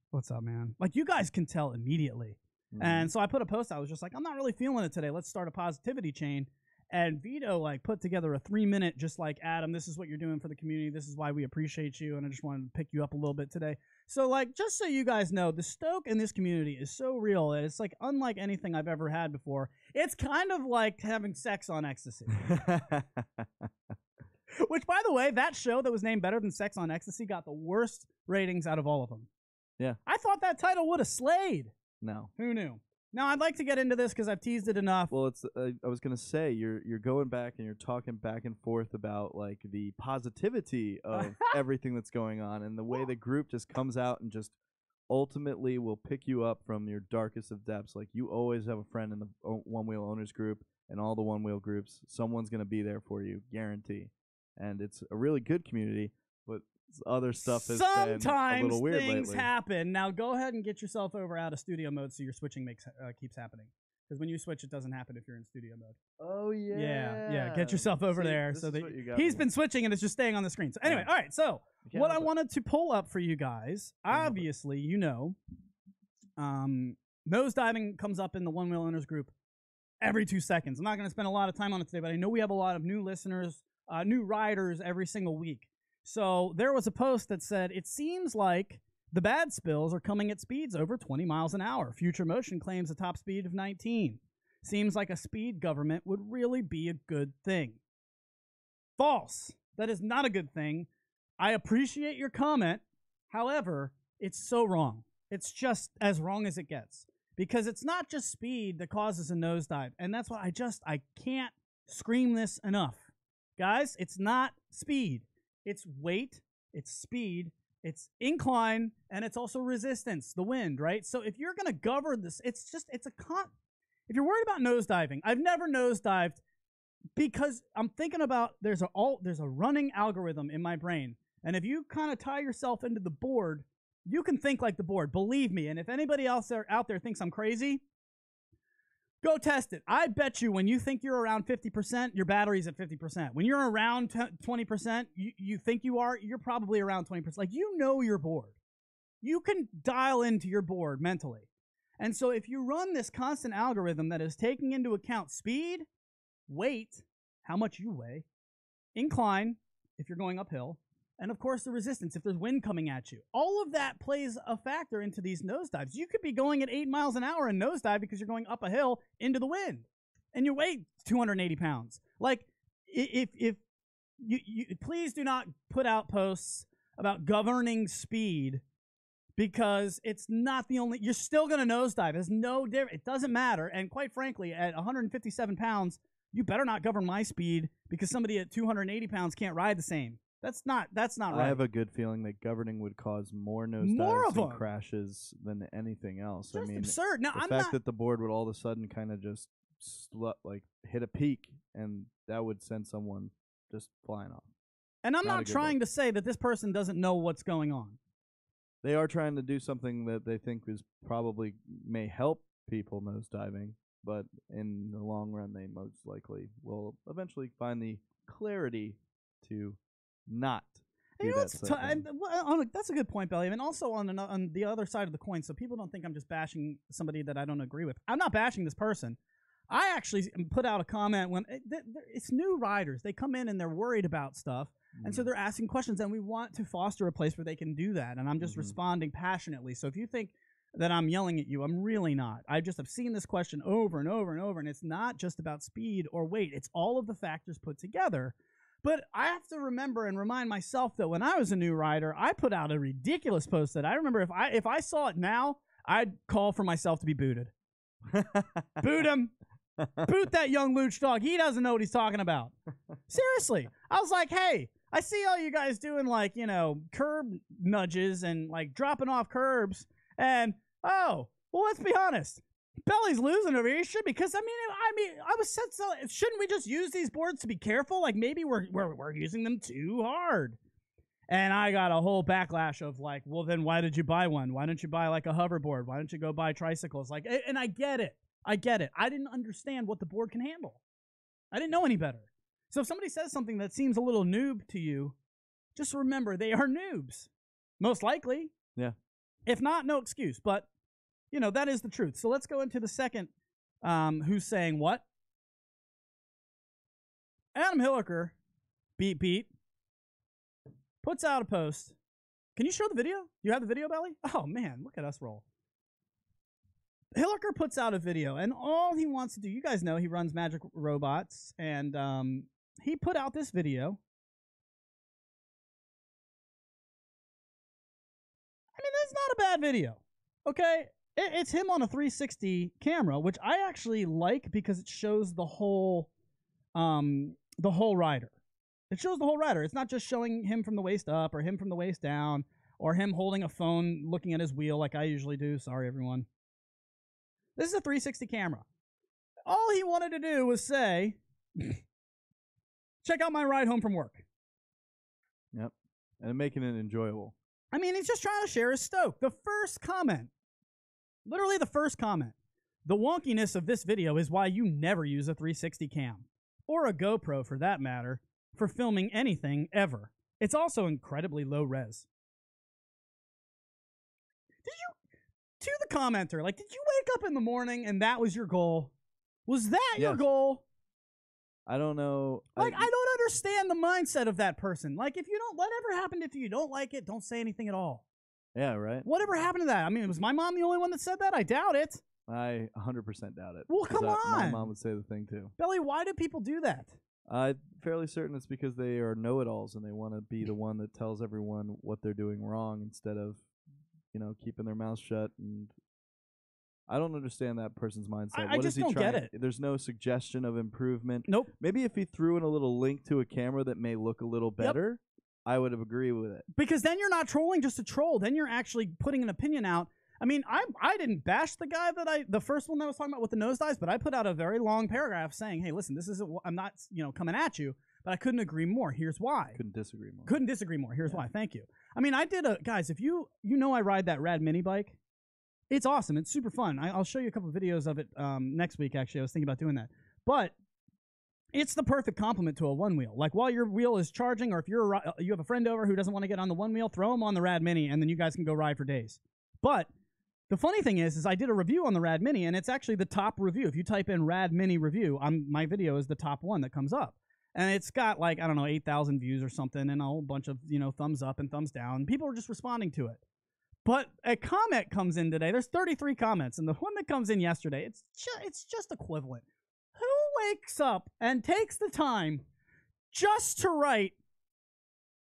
what's up, man? Like, you guys can tell immediately. Mm-hmm. And so I put a post. I was just like, I'm not really feeling it today. Let's start a positivity chain. And Vito, like, put together a 3-minute, just like, Adam, this is what you're doing for the community. This is why we appreciate you. And I just wanted to pick you up a little bit today. So, like, just so you guys know, the Stoke in this community is so real. It's, like, unlike anything I've ever had before. It's kind of like having sex on ecstasy. Which, by the way, that show that was named Better Than Sex on Ecstasy got the worst ratings out of all of them. Yeah. I thought that title would have slayed. No. Who knew? Now, I'd like to get into this because I've teased it enough. Well, it's I was going to say, you're going back and you're talking back and forth about, like, the positivity of everything that's going on and the way the group just comes out and just ultimately will pick you up from your darkest of depths. Like, you always have a friend in the Onewheel owners group and all the Onewheel groups. Someone's going to be there for you, guarantee. And it's a really good community, but other stuff has been a little weird lately. Sometimes things happen. Now go ahead and get yourself over out of studio mode so your switching keeps happening. Because when you switch, it doesn't happen if you're in studio mode. Oh, yeah. Yeah. Get yourself over there. So that he's been switching and it's just staying on the screen. So anyway, all right. So what I wanted to pull up for you guys, obviously, you know, nosediving comes up in the Onewheel owners group every 2 seconds. I'm not going to spend a lot of time on it today, but I know we have a lot of new listeners, new riders every single week. So there was a post that said, it seems like the bad spills are coming at speeds over 20 miles an hour. Future Motion claims a top speed of 19. Seems like a speed government would really be a good thing. False. That is not a good thing. I appreciate your comment. However, it's so wrong. It's just as wrong as it gets. Because it's not just speed that causes a nosedive. And that's what I can't scream this enough. Guys, it's not speed. It's weight, it's speed, it's incline, and it's also resistance, the wind, right? So if you're going to govern this, if you're worried about nosediving, I've never nosedived because I'm thinking about there's a running algorithm in my brain. And if you kind of tie yourself into the board, you can think like the board, believe me. And if anybody else out there thinks I'm crazy, go test it. I bet you when you think you're around 50%, your battery's at 50%. When you're around 20%, you think you are, you're probably around 20%. Like, you know your board. You can dial into your board mentally. And so if you run this constant algorithm that is taking into account speed, weight, how much you weigh, incline, if you're going uphill, and of course the resistance if there's wind coming at you. All of that plays a factor into these nosedives. You could be going at 8 miles an hour and nosedive because you're going up a hill into the wind, and you weigh 280 pounds. Like, if you please do not put out posts about governing speed, because it's not the only. You're still going to nosedive. It's no different. It doesn't matter. And quite frankly, at 157 pounds, you better not govern my speed because somebody at 280 pounds can't ride the same. That's not right. I have a good feeling that governing would cause more nosedives and crashes than anything else. Just I mean, absurd. Now, the fact that the board would all of a sudden kind of just like hit a peak, and that would send someone just flying off. And I'm not trying to say that this person doesn't know what's going on. they are trying to do something that they think is probably may help people nosediving, but in the long run, they most likely will eventually find the clarity to not do that. That's a good point, Belly. And also on the other side of the coin, so people don't think I'm just bashing somebody that I don't agree with. I'm not bashing this person. I actually put out a comment when it's new riders. They come in and they're worried about stuff, and so they're asking questions, and we want to foster a place where they can do that. And I'm just responding passionately. So if you think that I'm yelling at you, I'm really not. I just have seen this question over and over and over, and it's not just about speed or weight. It's all of the factors put together. But I have to remember and remind myself that when I was a new rider, I put out a ridiculous post that I remember if I saw it now, I'd call for myself to be booted. Boot him. Boot that young Luch dog. He doesn't know what he's talking about. Seriously. I was like, hey, I see all you guys doing, like, you know, curb nudges and, like, dropping off curbs. And, well, let's be honest. Belly's losing over here. He should be, because I was said so. Shouldn't we just use these boards to be careful? Like maybe we're using them too hard. And I got a whole backlash of like, well, then why did you buy one? Why don't you buy like a hoverboard? Why don't you go buy tricycles? Like, and I get it. I didn't understand what the board can handle. I didn't know any better. So if somebody says something that seems a little noob to you, just remember they are noobs, most likely. Yeah. If not, no excuse. But you know, that is the truth. So let's go into the second who's saying what? Adam Hilliker, beat, puts out a post. Can you show the video? You have the video, Belly? Oh, man, look at us roll. Hilliker puts out a video, and all he wants to do, you guys know he runs Magic Robots, and he put out this video. I mean, that's not a bad video, okay? It's him on a 360 camera, which I actually like because it shows the whole rider. It shows the whole rider. It's not just showing him from the waist up or him from the waist down or him holding a phone looking at his wheel like I usually do. Sorry, everyone. This is a 360 camera. All he wanted to do was say, check out my ride home from work. Yep. And making it enjoyable. I mean, he's just trying to share his stoke. The first comment. Literally the first comment. The wonkiness of this video is why you never use a 360 cam, or a GoPro for that matter, for filming anything ever. It's also incredibly low res. To the commenter, like, did you wake up in the morning and that was your goal? Was that your goal? I don't know. Like, I don't understand the mindset of that person. Like, if you don't, whatever happened if you don't like it, don't say anything at all. Yeah, right. Whatever happened to that? I mean, was my mom the only one that said that? I doubt it. I 100% doubt it. Well, come on. My mom would say the thing too. Belly, why do people do that? I'm fairly certain it's because they are know-it-alls and they want to be the one that tells everyone what they're doing wrong instead of, you know, keeping their mouth shut. And I don't understand that person's mindset. I just don't get it. There's no suggestion of improvement. Nope. Maybe if he threw in a little link to a camera that may look a little better, I would have agreed with it. Because then you're not trolling just to troll. Then you're actually putting an opinion out. I mean, I didn't bash the guy the first one that I was talking about with the nosedives, but I put out a very long paragraph saying, hey, listen, this isn't, I'm not, you know, coming at you, but I couldn't agree more. Here's why. Couldn't disagree more. Here's why. Thank you. I mean, I did guys, if you know I ride that rad mini bike, it's awesome. It's super fun. I'll show you a couple of videos of it next week, actually. I was thinking about doing that. But it's the perfect complement to a one wheel. Like while your wheel is charging, or if you have a friend over who doesn't want to get on the one wheel, throw them on the rad mini, and then you guys can go ride for days. But the funny thing is I did a review on the Rad Mini, and it's actually the top review. If you type in Rad Mini review, my video is the top one that comes up. And it's got, like, I don't know, 8,000 views or something, and a whole bunch of, you know, thumbs up and thumbs down. People are just responding to it. But a comment comes in today. There's 33 comments, and the one that comes in yesterday, it's just equivalent. Who wakes up and takes the time just to write,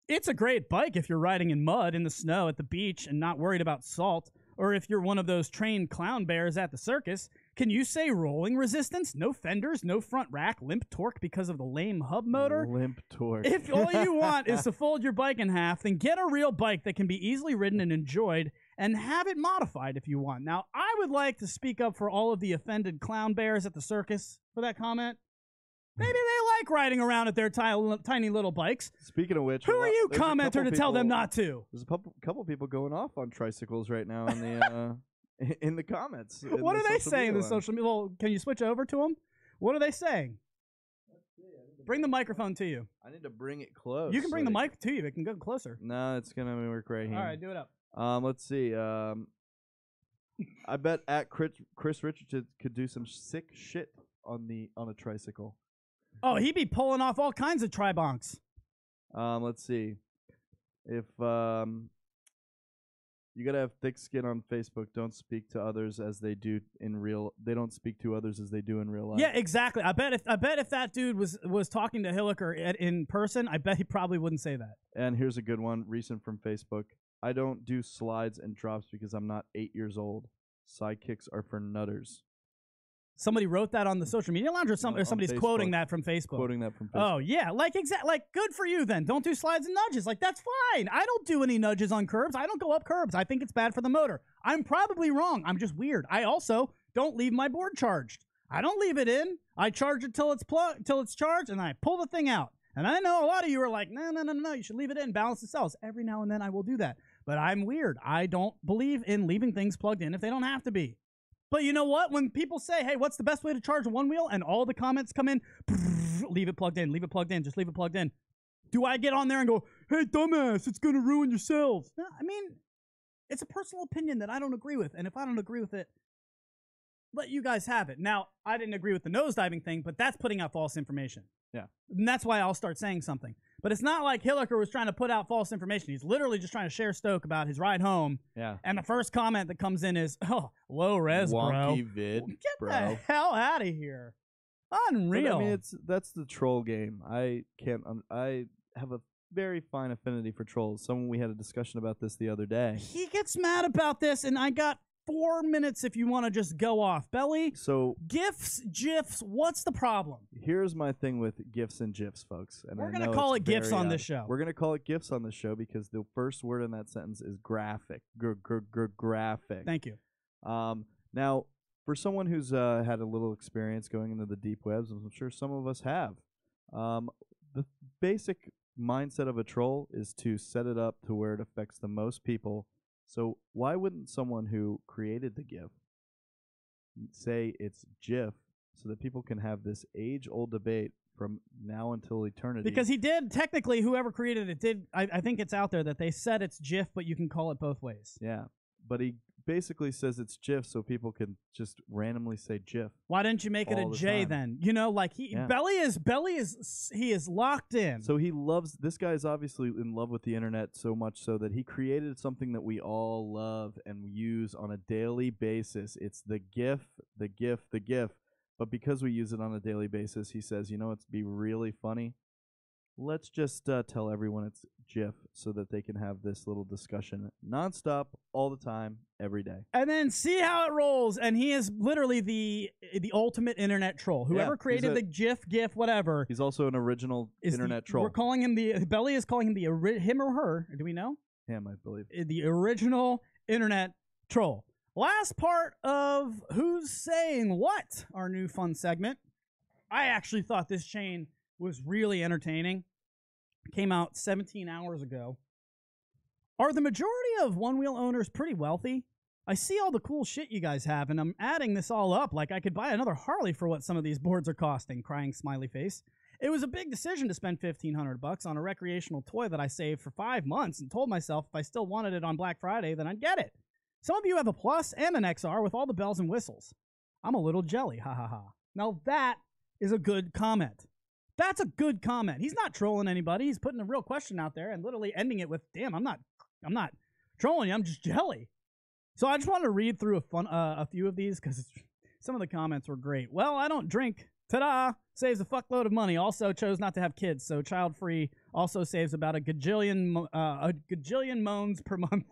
it's a great bike if you're riding in mud, in the snow, at the beach, and not worried about salt? Or if you're one of those trained clown bears at the circus, can you say rolling resistance, no fenders, no front rack, limp torque because of the lame hub motor? Limp torque. If all you want is to fold your bike in half, then get a real bike that can be easily ridden and enjoyed, and have it modified if you want. Now, I would like to speak up for all of the offended clown bears at the circus for that comment. Maybe they like riding around at their tiny little bikes. Speaking of which, who are you, commenter, to tell them not to? There's a couple people going off on tricycles right now in the in the comments. What are they saying in the social media? Well, can you switch over to them? What are they saying? Bring the microphone to you. I need to bring it close. You can bring the mic to you. It can go closer. No, it's gonna work right here. All right, do it up. Let's see. I bet at Chris Richardson could do some sick shit on a tricycle. Oh, he'd be pulling off all kinds of tri-bonks. Let's see. If you gotta have thick skin on Facebook. Don't speak to others as they do in real. They don't speak to others as they do in real life. Yeah, exactly. I bet if that dude was talking to Hilliker in person, I bet he probably wouldn't say that. And here's a good one, recent from Facebook. I don't do slides and drops because I'm not 8 years old. Sidekicks are for nutters. Somebody wrote that on the social media lounge, or somebody's quoting that from Facebook. Quoting that from Facebook. Oh yeah, like good for you then. Don't do slides and nudges. Like that's fine. I don't do any nudges on curbs. I don't go up curbs. I think it's bad for the motor. I'm probably wrong. I'm just weird. I also don't leave my board charged. I don't leave it in. I charge it till it's charged, and I pull the thing out. And I know a lot of you are like, no, you should leave it in, balance the cells. Every now and then I will do that. But I'm weird. I don't believe in leaving things plugged in if they don't have to be. But you know what? When people say, hey, what's the best way to charge a Onewheel? And all the comments come in, leave it plugged in, just leave it plugged in. Do I get on there and go, hey, dumbass, it's going to ruin your cells? No, I mean, it's a personal opinion that I don't agree with. And if I don't agree with it, let you guys have it. Now, I didn't agree with the nosediving thing, but that's putting out false information. Yeah. And that's why I'll start saying something. But it's not like Hilliker was trying to put out false information. He's literally just trying to share stoke about his ride home. Yeah. And the first comment that comes in is, oh, low res, wonky bro. vid, Get bro. the hell out of here. Unreal. But, I mean, that's the troll game. I have a very fine affinity for trolls. We had a discussion about this the other day. He gets mad about this, and I got 4 minutes if you want to just go off. Belly, so GIFs, GIFs, what's the problem? Here's my thing with GIFs and GIFs, folks. And we're going to call it GIFs on this show. We're going to call it GIFs on this show because the first word in that sentence is graphic. Graphic. Thank you. Now, for someone who's had a little experience going into the deep webs, I'm sure some of us have, the basic mindset of a troll is to set it up to where it affects the most people. So why wouldn't someone who created the GIF say it's GIF so that people can have this age-old debate from now until eternity? Because he did, technically, whoever created it did, I think it's out there that they said it's GIF, but you can call it both ways. Yeah, but he basically says it's GIF so people can just randomly say GIF. Why didn't you make it a J then? You know, like Belly is locked in. So this guy is obviously in love with the internet so much so that he created something that we all love and use on a daily basis. It's the GIF. But because we use it on a daily basis, he says, you know, it'd be really funny. Let's just tell everyone it's GIF so that they can have this little discussion nonstop, all the time, every day. And then see how it rolls. And he is literally the ultimate internet troll. Whoever created the GIF, whatever. He's also an original internet troll. We're calling him Belly is calling him him or her. Do we know? Him, I believe. The original internet troll. Last part of Who's Saying What, our new fun segment. I actually thought this chain was really entertaining. Came out 17 hours ago. Are the majority of Onewheel owners pretty wealthy? I see all the cool shit you guys have, and I'm adding this all up like I could buy another Harley for what some of these boards are costing, crying smiley face. It was a big decision to spend $1,500 on a recreational toy that I saved for 5 months and told myself if I still wanted it on Black Friday, then I'd get it. Some of you have a Plus and an XR with all the bells and whistles. I'm a little jelly, ha ha ha. Now that is a good comment. That's a good comment. He's not trolling anybody. He's putting a real question out there and literally ending it with, damn, I'm not trolling you. I'm just jelly. So I just wanted to read through a few of these because some of the comments were great. Well, I don't drink. Ta-da! Saves a fuckload of money. Also chose not to have kids, so child-free. Also saves about a gajillion moans per month.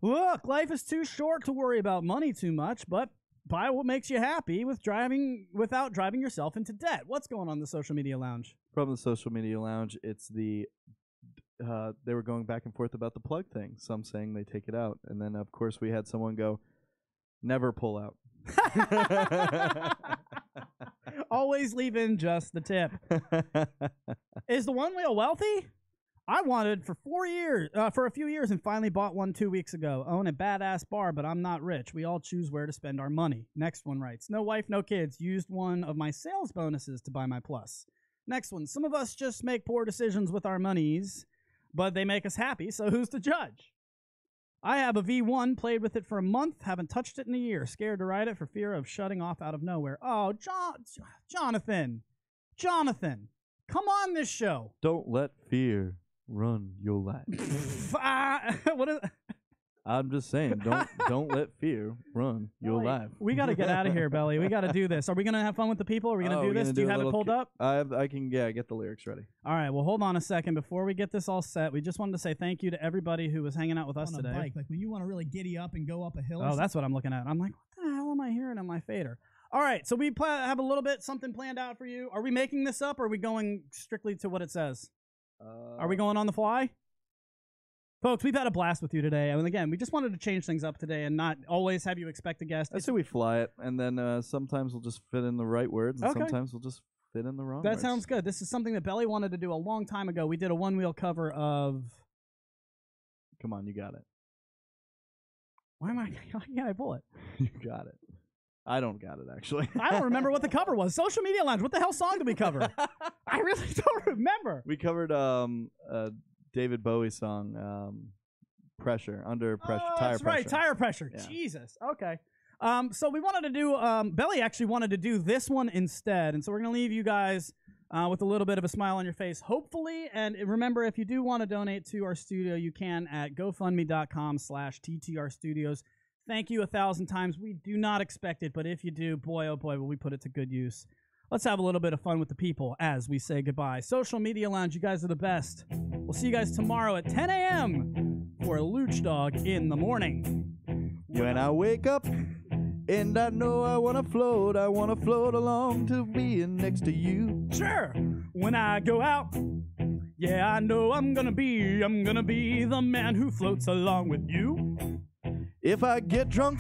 Look, life is too short to worry about money too much, but buy what makes you happy without driving yourself into debt. What's going on in the social media lounge? From the social media lounge, it's they were going back and forth about the plug thing. Some saying they take it out. And then, of course, we had someone go, never pull out. Always leave in just the tip. Is the Onewheel wealthy? I wanted for a few years, and finally bought one 2 weeks ago. Own a badass bar, but I'm not rich. We all choose where to spend our money. Next one writes, no wife, no kids. Used one of my sales bonuses to buy my plus. Next one, some of us just make poor decisions with our monies, but they make us happy, so who's to judge? I have a V1, played with it for a month, haven't touched it in a year. Scared to ride it for fear of shutting off out of nowhere. Oh, Jonathan, come on this show. Don't let fear run your life. What is? I'm just saying, don't let fear run your life. We got to get out of here, Belly. We got to do this. Are we going to have fun with the people? Are we going to do this? Do you have it pulled up? I can get the lyrics ready. All right, well, hold on a second. Before we get this all set, we just wanted to say thank you to everybody who was hanging out with us on today. A bike, like when you want to really giddy up and go up a hill. Oh, that's what I'm looking at. I'm like, what the hell am I hearing on my fader? All right, so we have a little bit something planned out for you. Are we making this up, or are we going strictly to what it says? Are we going on the fly? Folks, we've had a blast with you today. I mean, again, we just wanted to change things up today and not always have you expect a guest. I say we fly it, and then sometimes we'll just fit in the right words, and sometimes we'll just fit in the wrong words. That sounds good. This is something that Belly wanted to do a long time ago. We did a Onewheel cover of... Come on, you got it. Why can't I pull it? You got it. I don't got it, actually. I don't remember what the cover was. Social Media Lounge. What the hell song did we cover? I really don't remember. We covered David Bowie song, Pressure, Under Pressure, Tire Pressure. Right, Tire Pressure. Yeah. Jesus. Okay. So we wanted to do, Belly actually wanted to do this one instead, and so we're going to leave you guys with a little bit of a smile on your face, hopefully. And remember, if you do want to donate to our studio, you can at GoFundMe.com/TTR Studios. Thank you 1,000 times. We do not expect it, but if you do, boy, oh boy, will we put it to good use. Let's have a little bit of fun with the people as we say goodbye. Social Media Lounge, you guys are the best. We'll see you guys tomorrow at 10 a.m. for Luch Dog in the Morning. When I wake up and I know I want to float along to being next to you. Sure. When I go out, yeah, I know I'm gonna be the man who floats along with you. If I get drunk,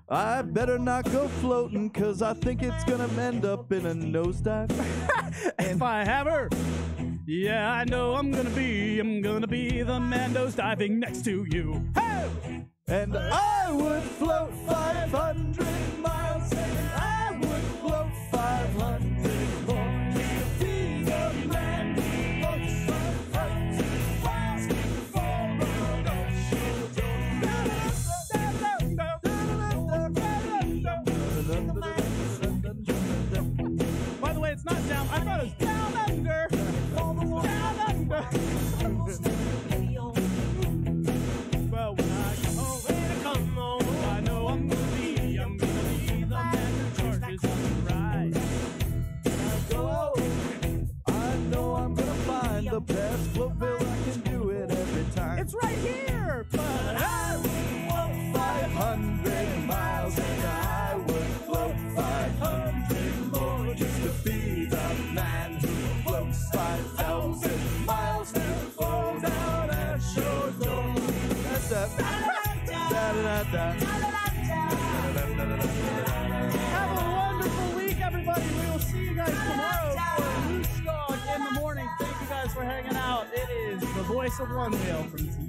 I better not go floating, 'cause I think it's gonna end up in a nosedive. If I have her, yeah, I know I'm gonna be the man nosediving next to you. Hey! And I would float 500 miles, and I would float 500 more to be the man who floats 500 miles before the ocean goes. By the way, it's not down. I thought it was down under. Down under. Well, when I come home, I know I'm gonna be the man who charges on the ride. I know I'm gonna find the best floatville. I can do it every time. It's right here, but I would float 500 miles, and I would float 500 more just to be the man who floats 5,000 miles to fall down at your door. That's have a wonderful week, everybody. We will see you guys tomorrow for Luch Dog in the Morning. Thank you guys for hanging out. It is the voice of Onewheel from